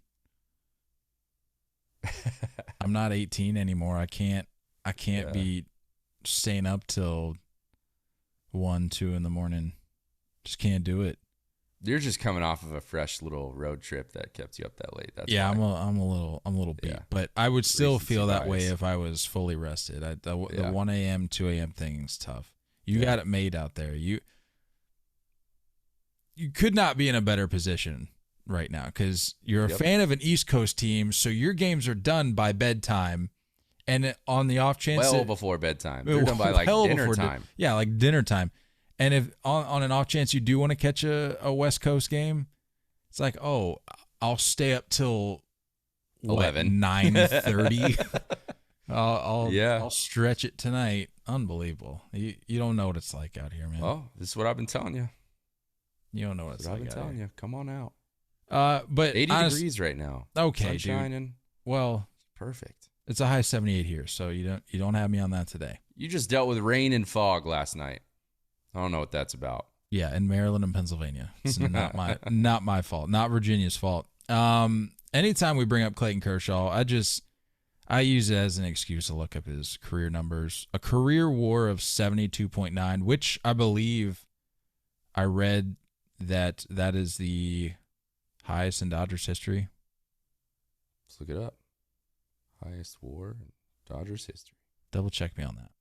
I'm not 18 anymore. I can't be staying up till 1, 2 in the morning. Just can't do it. You're just coming off of a fresh little road trip that kept you up that late. That's yeah. why. I'm a little beat, Yeah. but I would still Recency feel that way bias. if I was fully rested. The Yeah. 1 a.m., 2 a.m. thing is tough. You Yeah. got it made out there. You could not be in a better position right now because you're a Yep. fan of an East Coast team, so your games are done by bedtime, and on the off chance, Well before bedtime. They're done by like well dinner before time. yeah, like dinner time. And if on an off chance you do want to catch a West Coast game, it's like, oh, I'll stay up till 11. 9:30. I'll Yeah. stretch it tonight. Unbelievable. You don't know what it's like out here, man. Well, this is what I've been telling you. You don't know what it's That's what I've like been out telling here. you. Come on out. But 80 honest- degrees right now. Okay, Sun dude. shining. Well, Perfect. it's a high 78 here, so you don't have me on that today. You just dealt with rain and fog last night. I don't know what that's about. Yeah, in Maryland and Pennsylvania. It's not my fault. Not Virginia's fault. Anytime we bring up Clayton Kershaw, I use it as an excuse to look up his career numbers. A career WAR of 72.9, which I believe I read that is the highest in Dodgers history. Let's look it up. Highest WAR in Dodgers history. Double check me on that.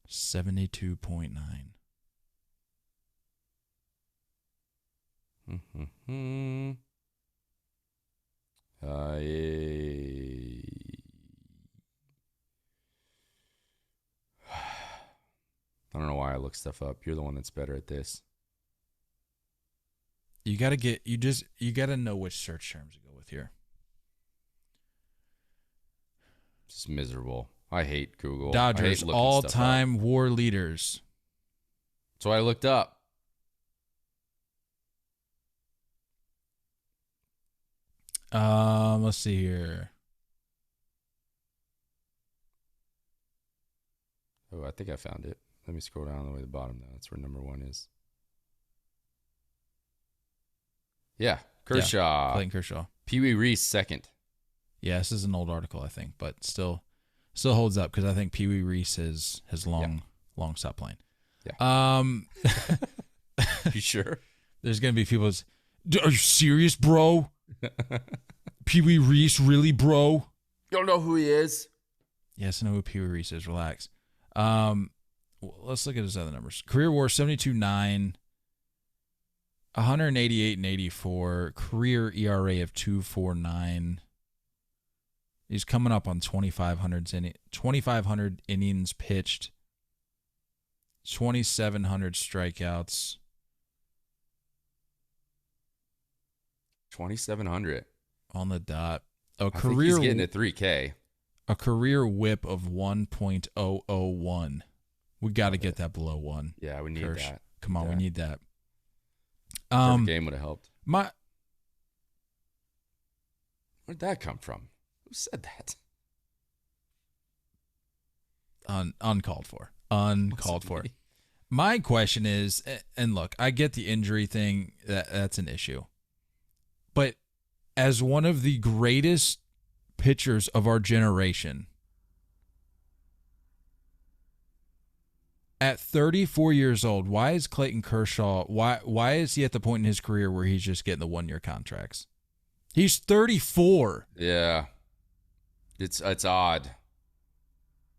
72.9. Mm-hmm. I don't know why I look stuff up. You're the one that's better at this. You gotta know which search terms to go with here. Just miserable. I hate Google. I Dodgers hate looking stuff up. all-time WAR leaders. So I looked up. Let's see here. Oh, I think I found it. Let me scroll down all the way to the bottom now. That's where number one is. Yeah, Kershaw. Clayton Kershaw. Pee Wee Reese second. Yeah, this is an old article, I think, but still holds up because I think Pee Wee Reese has long stopped playing. Yeah. You sure? There's gonna be people. Are you serious, bro? Pee Wee Reese, really, bro? You don't know who he is? Yes, I know who Pee Wee Reese is. Relax. Let's look at his other numbers. Career WAR 72.9, 188 and 84. Career ERA of 2.49. He's coming up on 2,500 innings pitched, 2,700 strikeouts. 2,700 on the dot. I think he's getting a 3K. A career whip of 1.001. We got to get that below 1. Yeah, we need that. Come on, we need that. Perfect game would have helped. Where'd that come from? Who said that? Uncalled for. Uncalled for. My question is, and look, I get the injury thing. That's an issue. But as one of the greatest pitchers of our generation, at 34 years old, why is Clayton Kershaw, why is he at the point in his career where he's just getting the 1-year contracts? He's 34. Yeah. It's odd.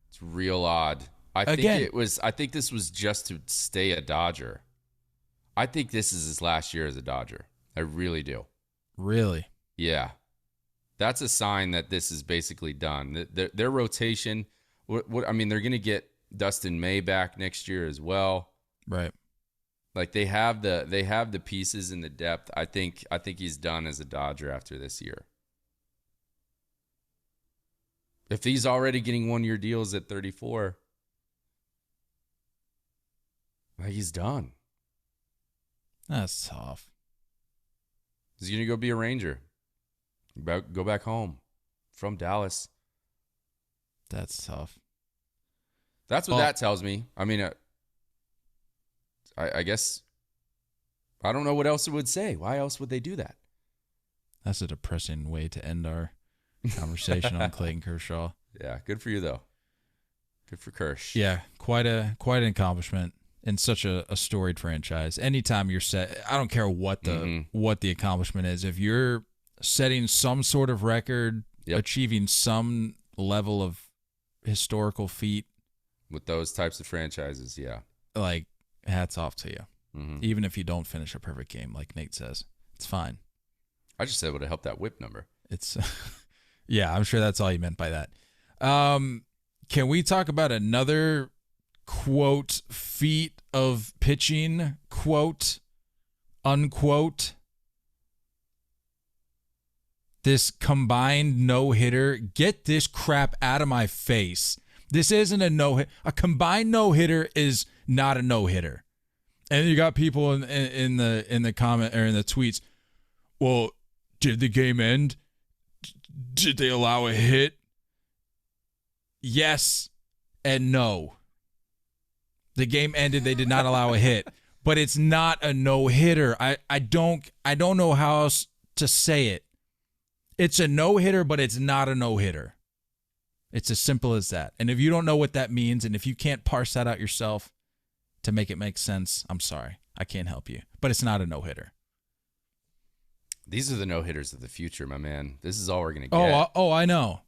It's real odd. I think this was just to stay a Dodger. I think this is his last year as a Dodger. I really do. Really? Yeah. That's a sign that this is basically done. Their rotation, I mean, they're going to get Dustin May back next year as well. Right. Like they have the pieces and the depth. I think he's done as a Dodger after this year. If he's already getting 1-year deals at 34, like he's done. That's tough. He's going to go be a Ranger. Go back home from Dallas. That's tough. That's what that tells me. I mean, I guess I don't know what else it would say. Why else would they do that? That's a depressing way to end our conversation on Clayton Kershaw. Yeah, good for you though. Good for Kersh. Yeah, quite an accomplishment in such a storied franchise. Anytime you're I don't care what the accomplishment is. If you're setting some sort of record, achieving some level of historical feat with those types of franchises, like hats off to you. Even if you don't finish a perfect game, like Nate says, it's fine. I just said it would have helped that whip number. It's, yeah, I'm sure that's all you meant by that. Can we talk about another quote feat of pitching, quote unquote? This combined no-hitter. Get this crap out of my face. This isn't a no-hit. A combined no-hitter is not a no-hitter. And you got people in the comment or in the tweets. Well, did the game end? Did they allow a hit? Yes and no. The game ended. They did not allow a hit, but it's not a no-hitter. I don't know how else to say it. It's a no-hitter, but it's not a no-hitter. It's as simple as that. And if you don't know what that means, and if you can't parse that out yourself to make it make sense, I'm sorry. I can't help you. But it's not a no-hitter. These are the no-hitters of the future, my man. This is all we're going to get. Oh, I know.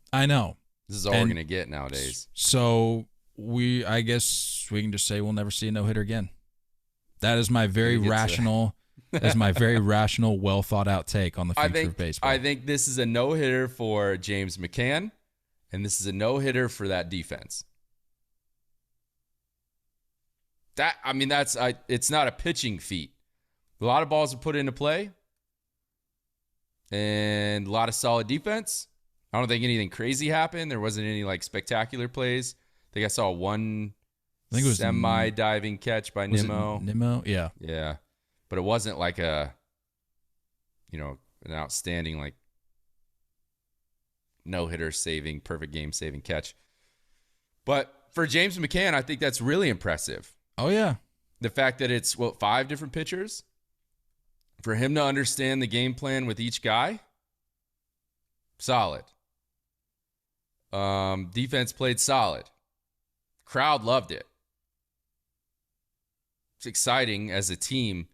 This is all we're going to get nowadays. So I guess we can just say we'll never see a no-hitter again. That is my very rational, well thought out take on the future of baseball. I think this is a no-hitter for James McCann, and this is a no-hitter for that defense. It's not a pitching feat. A lot of balls are put into play, and a lot of solid defense. I don't think anything crazy happened. There wasn't any spectacular plays. I think I saw one semi-diving catch by Nimmo. Nimmo, yeah. Yeah. But it wasn't like an outstanding no-hitter saving, perfect game saving catch. But for James McCann, I think that's really impressive. Oh, yeah. The fact that it's, 5 different pitchers. For him to understand the game plan with each guy, solid. Defense played solid. Crowd loved it. It's exciting as a team.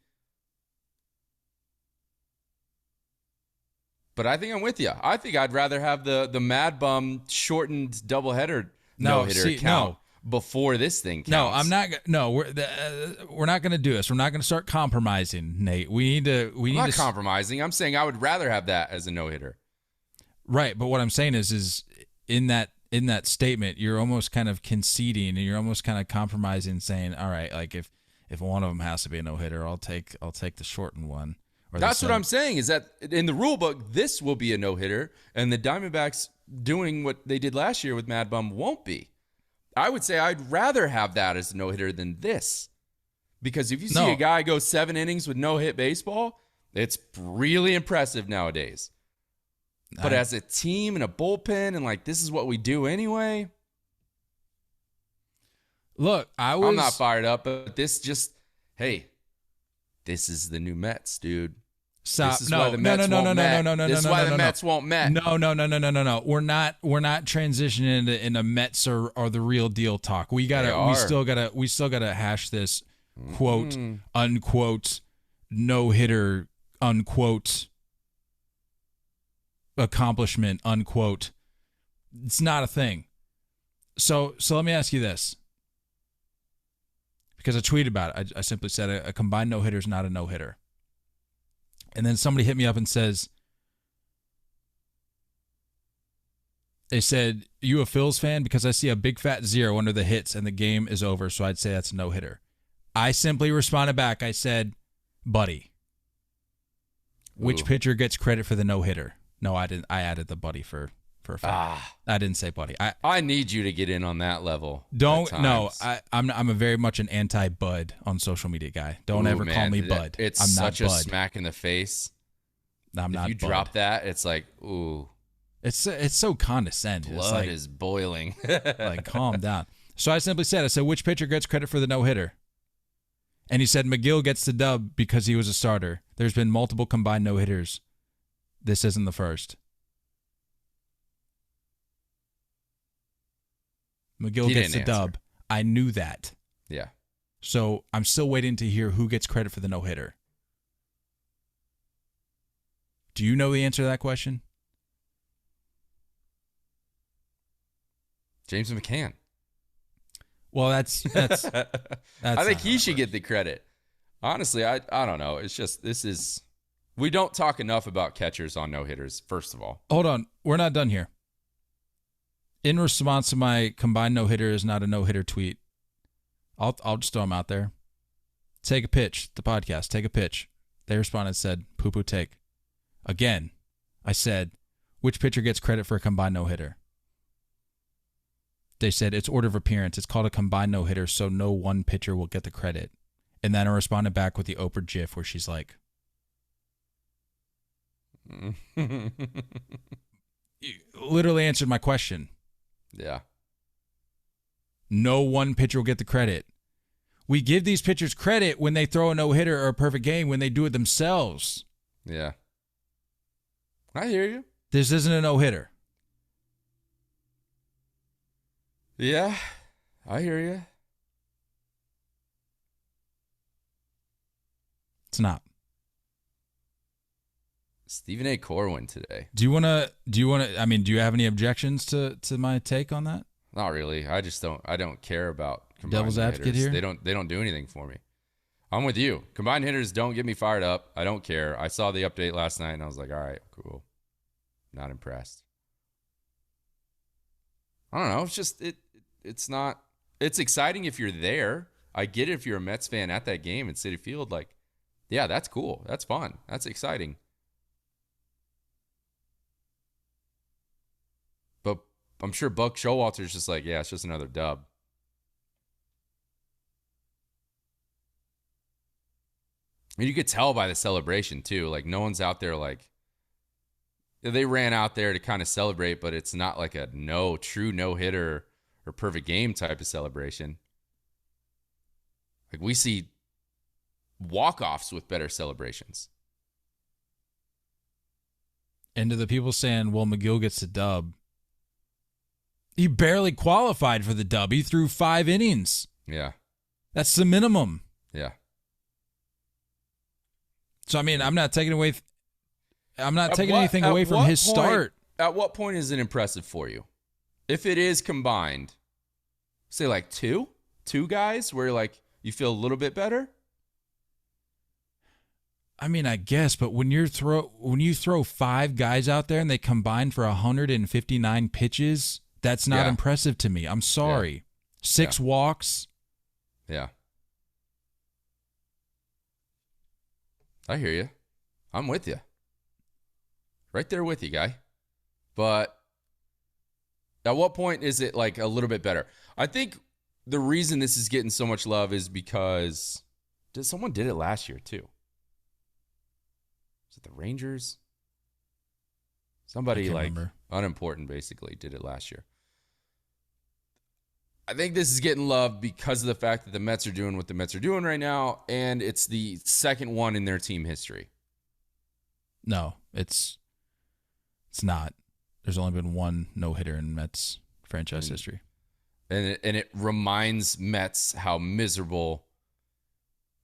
But I think I'm with you. I think I'd rather have the Mad Bum shortened doubleheader no-hitter count before this thing counts. No, I'm not. No, we're not going to do this. We're not going to start compromising, Nate. I'm not compromising. I'm saying I would rather have that as a no-hitter. Right, but what I'm saying is in that statement, you're almost kind of conceding and you're almost kind of compromising, saying, all right, if one of them has to be a no-hitter, I'll take the shortened one. That's what I'm saying, is that in the rule book, this will be a no-hitter, and the Diamondbacks doing what they did last year with Mad Bum won't be. I would say I'd rather have that as a no-hitter than this. Because if you see a guy go 7 innings with no-hit baseball, it's really impressive nowadays. But as a team and a bullpen and this is what we do anyway. Look, I'm not fired up, but this just, hey, this is the new Mets, dude. Stop. This is why the Mets won't met. This is why the Mets won't met. No. We're not transitioning into Mets or the real deal talk. We still gotta hash this quote unquote no-hitter unquote accomplishment unquote. It's not a thing. So let me ask you this, because I tweeted about it. I simply said a combined no-hitter is not a no-hitter. And then somebody hit me up and says, they said, you a Phils fan? Because I see a big fat 0 under the hits and the game is over, so I'd say that's a no-hitter. I simply responded back. I said, buddy, which pitcher gets credit for the no-hitter? No, I didn't. I added the buddy for a fact. I didn't say buddy. I need you to get in on that level. I'm a very much an anti-Bud on social media guy. Don't ever call me Bud. It's I'm such not a Bud. smack in the face. I'm not. If you Bud. drop that, it's like, ooh. It's so condescending. Blood is boiling. Calm down. So I simply said, which pitcher gets credit for the no-hitter? And he said McGill gets the dub because he was a starter. There's been multiple combined no-hitters. This isn't the first. McGill He gets the didn't answer. dub. I knew that. Yeah. So I'm still waiting to hear who gets credit for the no-hitter. Do you know the answer to that question? James McCann. Well, that's I think he should get the credit. Honestly, I don't know. It's just we don't talk enough about catchers on no-hitters, first of all. Hold on. We're not done here. In response to my combined no-hitter is not a no-hitter tweet, I'll just throw them out there. Take a pitch, the podcast, take a pitch. They responded, said, poo-poo take. Again, I said, which pitcher gets credit for a combined no-hitter? They said, it's order of appearance. It's called a combined no-hitter, so no one pitcher will get the credit. And then I responded back with the Oprah gif where she's like, you literally answered my question. Yeah. No one pitcher will get the credit. We give these pitchers credit when they throw a no-hitter or a perfect game when they do it themselves. Yeah. I hear you. This isn't a no-hitter. Yeah. I hear you. It's not. Stephen A. Corwin today. Do you want to, I mean, do you have any objections to my take on that? Not really. I don't care about combined Devil's advocate hitters. here? They don't do anything for me. I'm with you. Combined hitters don't get me fired up. I don't care. I saw the update last night and I was like, all right, cool. Not impressed. I don't know. It's just it's not. It's exciting if you're there. I get it if you're a Mets fan at that game at Citi Field. Like, yeah, that's cool. That's fun. That's exciting. But I'm sure Buck Showalter's just like, yeah, it's just another dub. And you could tell by the celebration too. Like, no one's out there like, they ran out there to kind of celebrate, but it's not like a true no-hitter or perfect game type of celebration. Like, we see walk-offs with better celebrations. And to the people saying, well, McGill gets the dub. He barely qualified for the dub. He threw 5 innings. Yeah. That's the minimum. Yeah. So, I mean, I'm not taking anything away from his start. At what point is it impressive for you? If it is combined, say like two guys where like you feel a little bit better. I mean, I guess, but when you throw 5 guys out there and they combine for 159 pitches, that's not impressive to me. I'm sorry. Yeah. 6 walks. Yeah. I hear you. I'm with you. Right there with you, guy. But at what point is it like a little bit better? I think the reason this is getting so much love is because someone did it last year too. Was it the Rangers? Somebody like remember. Unimportant basically did it last year. I think this is getting love because of the fact that the Mets are doing what the Mets are doing right now, and it's the second one in their team history. No, it's not. There's only been one no-hitter in Mets franchise history. And it reminds Mets how miserable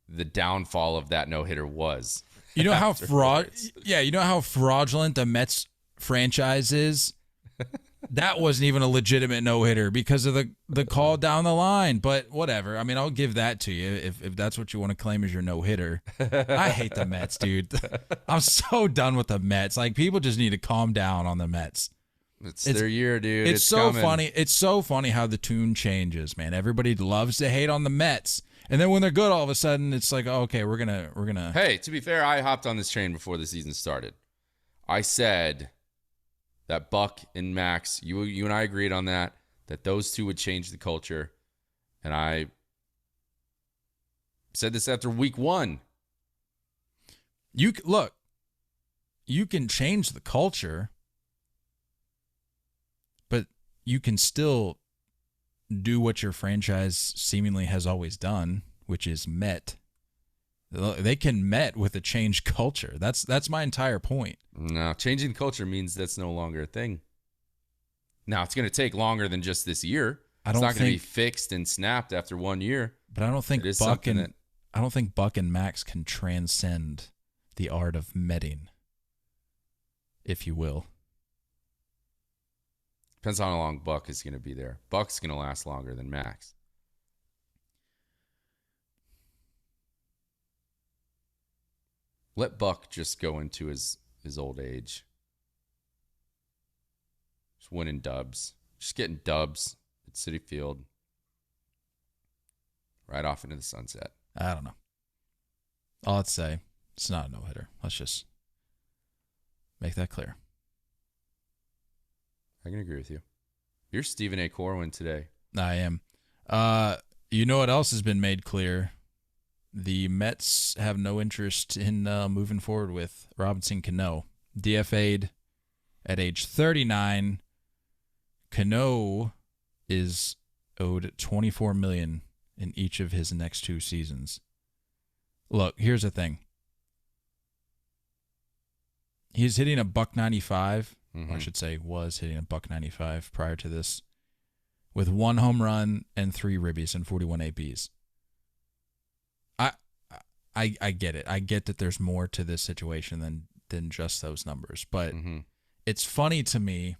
the downfall of that no-hitter was. You know how you know how fraudulent the Mets franchise is? That wasn't even a legitimate no-hitter because of the call down the line. But whatever. I mean, I'll give that to you if that's what you want to claim as your no-hitter. I hate the Mets, dude. I'm so done with the Mets. Like, people just need to calm down on the Mets. It's their year, dude. It's so coming. funny. It's so funny how the tune changes, man. Everybody loves to hate on the Mets. And then when they're good, all of a sudden, it's like, oh, okay, we're gonna. Hey, to be fair, I hopped on this train before the season started. I said that Buck and Max, you and I agreed on that those two would change the culture. And I said this after week 1. You can change the culture, but you can still do what your franchise seemingly has always done, which is met. They can met with a changed culture. That's my entire point. No, changing culture means that's no longer a thing. Now, it's going to take longer than just this year. It's not going to be fixed and snapped after 1 year. But I don't think Buck and Max can transcend the art of metting, if you will. Depends on how long Buck is going to be there. Buck's going to last longer than Max. Let Buck just go into his old age. Just winning dubs. Just getting dubs at Citi Field. Right off into the sunset. I don't know. All I'd say, it's not a no-hitter. Let's just make that clear. I can agree with you. You're Stephen A. Corwin today. I am. You know what else has been made clear? The Mets have no interest in moving forward with Robinson Cano. DFA'd at age 39. Cano is owed $24 million in each of his next 2 seasons. Look, here's the thing. He's hitting a $195. Or I should say was hitting a $195 prior to this, with 1 home run and 3 ribbies and 41 ABs. I get it. I get that there's more to this situation than just those numbers. But it's funny to me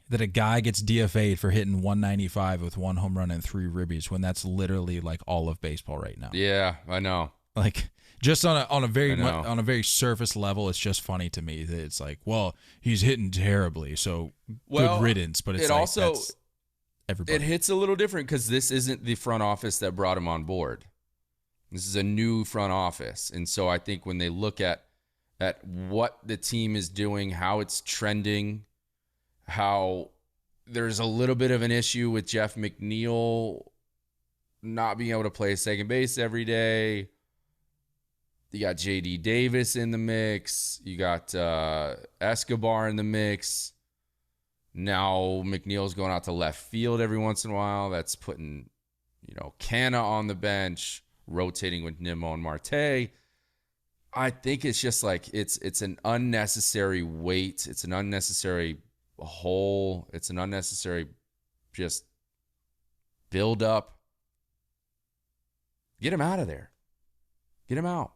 that a guy gets DFA'd for hitting 195 with 1 home run and 3 ribbies when that's literally like all of baseball right now. Yeah, I know. Like, just on a very surface level, it's just funny to me that it's like, well, he's hitting terribly, so good riddance. But it's that's everybody. It hits a little different because this isn't the front office that brought him on board. This is a new front office, and so I think when they look at what the team is doing, how it's trending, how there's a little bit of an issue with Jeff McNeil not being able to play second base every day. You got J.D. Davis in the mix. You got Escobar in the mix. Now McNeil's going out to left field every once in a while. That's putting, Cano on the bench, rotating with Nimmo and Marte. I think it's just like it's an unnecessary weight. It's an unnecessary hole. It's an unnecessary just build up. Get him out of there. Get him out.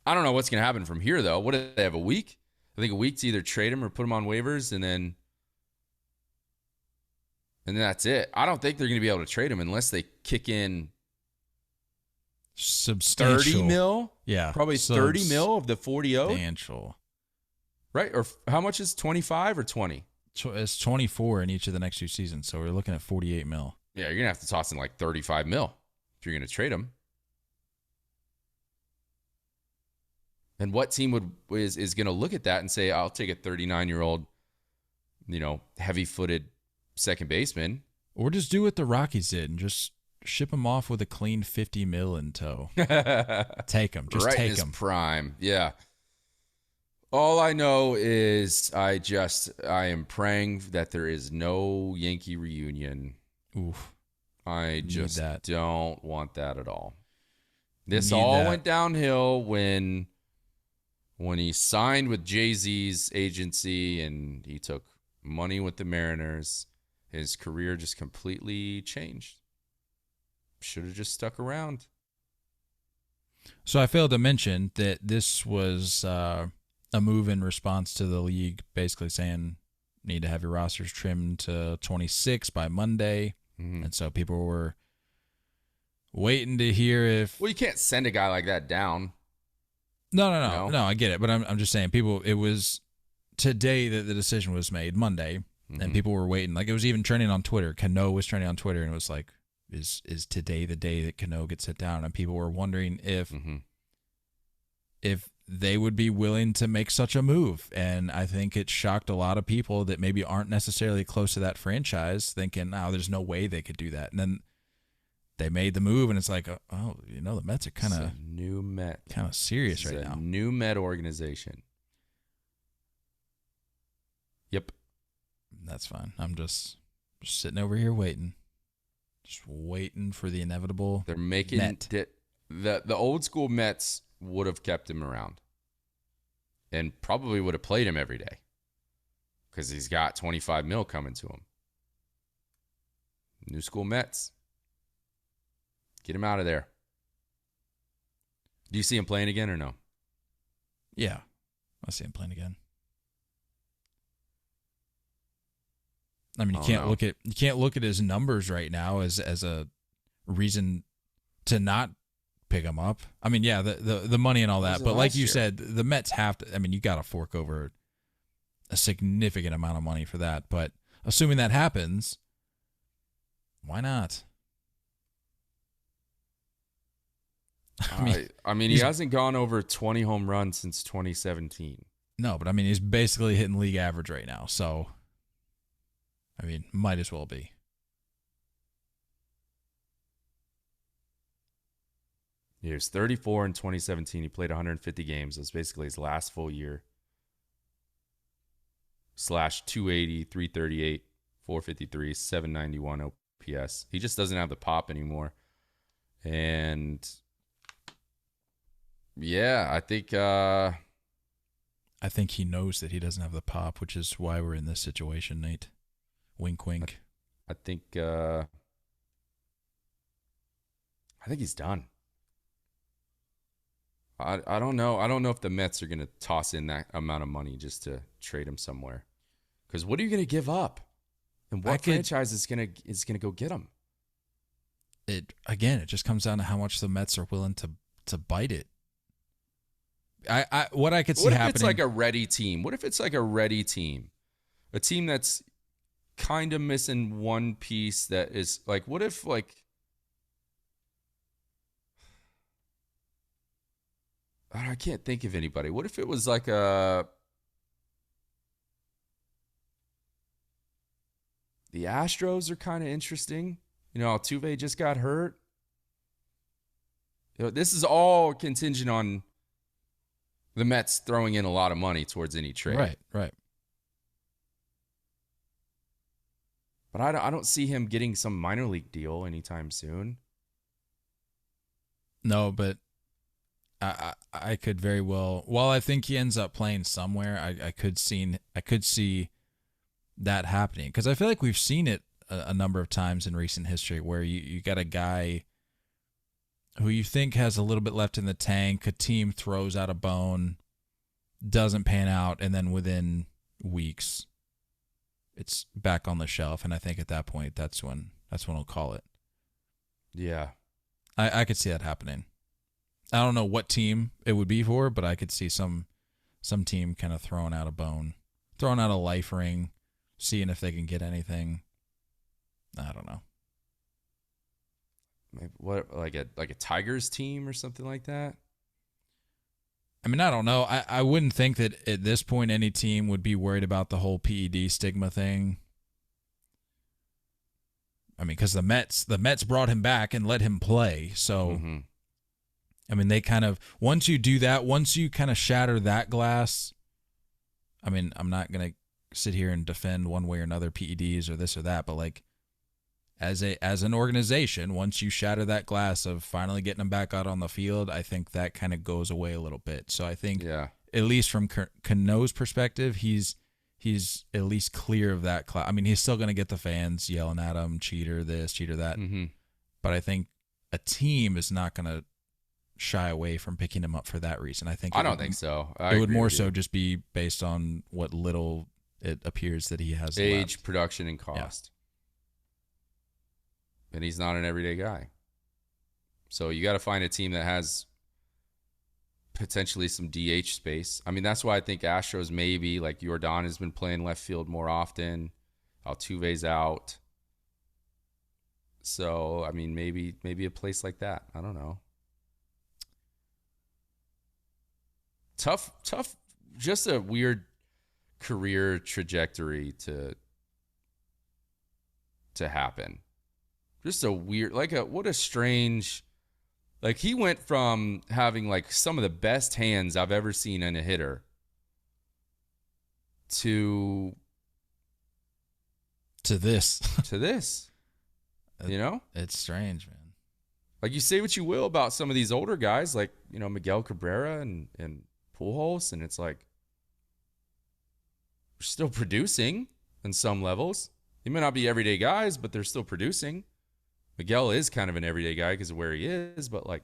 I don't know what's going to happen from here, though. What do they have, a week? I think a week to either trade him or put him on waivers, and then that's it. I don't think they're going to be able to trade him unless they kick in substantial 30 mil. Yeah, probably 30 mil of the 40 owed. Substantial, right? Or how much is 25 or 20? It's 24 in each of the next 2 seasons, so we're looking at 48 mil. Yeah, you're going to have to toss in like 35 mil if you're going to trade him. And what team is going to look at that and say, I'll take a 39-year-old, heavy-footed second baseman? Or just do what the Rockies did and just ship him off with a clean 50 mil in tow. Take him. Just right take in his him. Prime. Yeah. All I know is I am praying that there is no Yankee reunion. Oof. I just don't want that at all. This all went downhill when he signed with Jay-Z's agency and he took money with the Mariners. His career just completely changed. Should have just stuck around. So I failed to mention that this was a move in response to the league basically saying need to have your rosters trimmed to 26 by Monday. Mm-hmm. And so people were waiting to hear if... Well, you can't send a guy like that down. No, I get it. But I'm just saying, it was today that the decision was made, Monday, and people were waiting. Like, it was even trending on Twitter. Cano was trending on Twitter, and it was like, is today the day that Cano gets sit down? And people were wondering if they would be willing to make such a move. And I think it shocked a lot of people that maybe aren't necessarily close to that franchise, thinking, there's no way they could do that. And then they made the move, and it's like, the Mets are kind of serious right now. New Met organization. Yep, that's fine. I'm just sitting over here waiting, just waiting for the inevitable. They're making it. The old school Mets would have kept him around, and probably would have played him every day, because he's got 25 mil coming to him. New school Mets. Get him out of there. Do you see him playing again or no? Yeah, I see him playing again. I mean, you can't look at his numbers right now as a reason to not pick him up. I mean, yeah, the money and all that, but like you said, the Mets have to. I mean, you got to fork over a significant amount of money for that. But assuming that happens, why not? I mean, he hasn't gone over 20 home runs since 2017. No, but I mean, he's basically hitting league average right now. So, I mean, might as well be. He was 34 in 2017. He played 150 games. It was basically his last full year. /280, 338, 453, 791 OPS. He just doesn't have the pop anymore. And yeah, I think he knows that he doesn't have the pop, which is why we're in this situation, Nate. Wink, wink. I think he's done. I don't know. I don't know if the Mets are going to toss in that amount of money just to trade him somewhere. Because what are you going to give up? And what franchise is going to go get him? It just comes down to how much the Mets are willing to bite it. What I could see happening. What if it's like a ready team? What if it's like a ready team? A team that's kind of missing one piece that is like, what if like, I can't think of anybody. What if it was like the Astros are kind of interesting. You know, Altuve just got hurt. You know, this is all contingent on the Mets throwing in a lot of money towards any trade. Right. But I don't see him getting some minor league deal anytime soon. No, but I could very well. While I think he ends up playing somewhere, I could see that happening because I feel like we've seen it a number of times in recent history where you got a guy who you think has a little bit left in the tank, a team throws out a bone, doesn't pan out, and then within weeks, it's back on the shelf. And I think at that point, that's when we'll call it. Yeah, I could see that happening. I don't know what team it would be for, but I could see some team kind of throwing out a bone, throwing out a life ring, seeing if they can get anything. I don't know. Maybe what like a Tigers team or something like that? I mean, I don't know. I wouldn't think that at this point any team would be worried about the whole PED stigma thing. I mean, because the Mets brought him back and let him play. So, I mean, they kind of, once you do that, once you kind of shatter that glass, I mean, I'm not going to sit here and defend one way or another PEDs or this or that, but like as an organization, once you shatter that glass of finally getting them back out on the field, I think that kind of goes away a little bit. So I think at least from Cano's perspective, he's at least clear of that cloud. I mean, he's still going to get the fans yelling at him, cheater this, cheater that. But I think a team is not going to shy away from picking him up for that reason. I don't think so. It would more so just be based on what little it appears that he has age, left. production, and cost. And he's not an everyday guy. So you got to find a team that has potentially some DH space. I mean, that's why I think Astros maybe, like Jordan has been playing left field more often. Altuve's out. So, I mean, maybe a place like that. I don't know. Tough, just a weird career trajectory to happen. Just a weird, what a strange, like he went from having like some of the best hands I've ever seen in a hitter to this, you know? It's strange, man. Like you say what you will about some of these older guys, like, you know, Miguel Cabrera and Pujols, and it's like, we're still producing in some levels. They may not be everyday guys, but they're still producing. Miguel is kind of an everyday guy because of where he is, but like,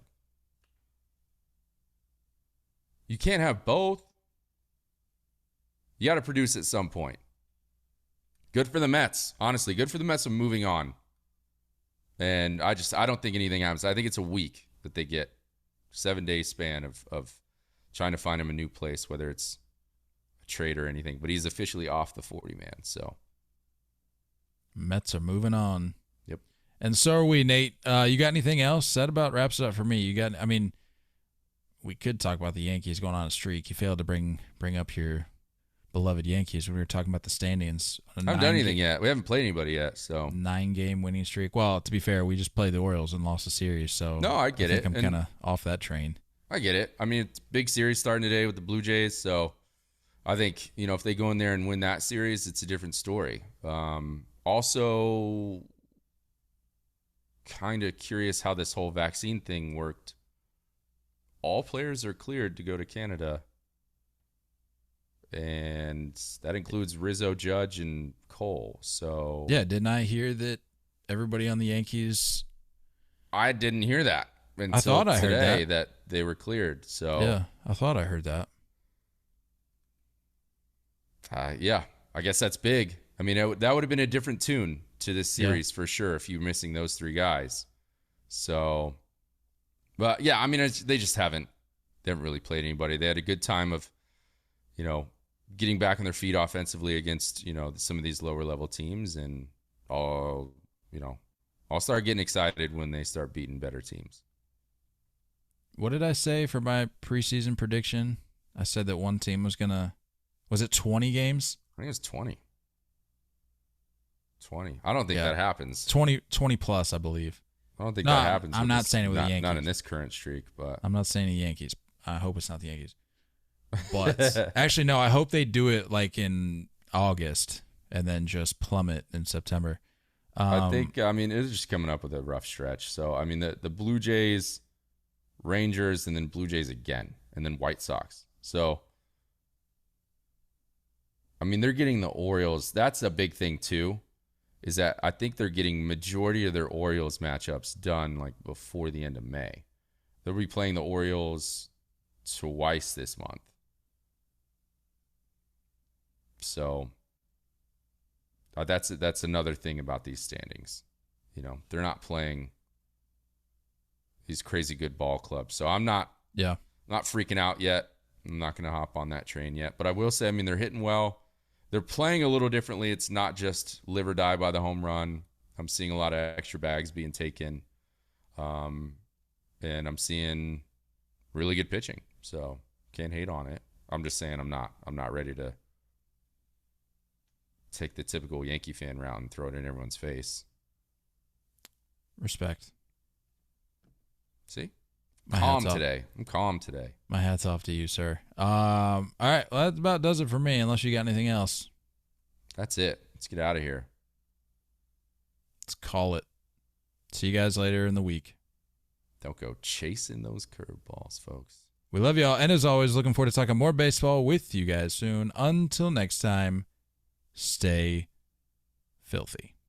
you can't have both. You got to produce at some point. Good for the Mets. Honestly, good for the Mets of moving on. And I don't think anything happens. I think it's a week that they get 7-day span of trying to find him a new place, whether it's a trade or anything. But he's officially off the 40-man. So Mets are moving on. Yep. And so are we, Nate. You got anything else? That about wraps it up for me. We could talk about the Yankees going on a streak. You failed to bring up your beloved Yankees. We were talking about the standings. I haven't done anything yet. We haven't played anybody yet. So 9-game winning streak. Well, to be fair, we just played the Orioles and lost the series. So no, I get it. I'm kind of off that train. I get it. I mean, it's a big series starting today with the Blue Jays. So I think, if they go in there and win that series, it's a different story. Also, kind of curious how this whole vaccine thing worked. All players are cleared to go to Canada. And that includes Rizzo, Judge, and Cole. So yeah, didn't I hear that everybody on the Yankees? I didn't hear that until I thought I today heard that they were cleared. So yeah, I thought I heard that. Yeah, I guess that's big. I mean, that would have been a different tune to this series for sure if you're missing those 3 guys. So, but yeah, I mean, they just haven't really played anybody. They had a good time of, getting back on their feet offensively against, some of these lower level teams. And I'll start getting excited when they start beating better teams. What did I say for my preseason prediction? I said that one team was it 20 games? I think it was 20. 20. I don't think that happens. 20 plus, I believe. I don't think that happens. I'm not saying it with the Yankees. Not in this current streak, but I'm not saying the Yankees. I hope it's not the Yankees. But actually, no, I hope they do it like in August and then just plummet in September. It's just coming up with a rough stretch. So, I mean, the Blue Jays, Rangers, and then Blue Jays again, and then White Sox. So, I mean, they're getting the Orioles. That's a big thing, too, is that I think they're getting majority of their Orioles matchups done like before the end of May. They'll be playing the Orioles twice this month. So that's another thing about these standings. They're not playing these crazy good ball clubs. So I'm not freaking out yet. I'm not going to hop on that train yet. But I will say, I mean, they're hitting well. They're playing a little differently. It's not just live or die by the home run. I'm seeing a lot of extra bags being taken. And I'm seeing really good pitching. So can't hate on it. I'm just saying I'm not ready to take the typical Yankee fan route and throw it in everyone's face. Respect. See? I'm calm today. My hat's off to you, sir. All right. Well, that about does it for me, unless you got anything else. That's it. Let's get out of here. Let's call it. See you guys later in the week. Don't go chasing those curveballs, folks. We love y'all. And as always, looking forward to talking more baseball with you guys soon. Until next time, stay filthy.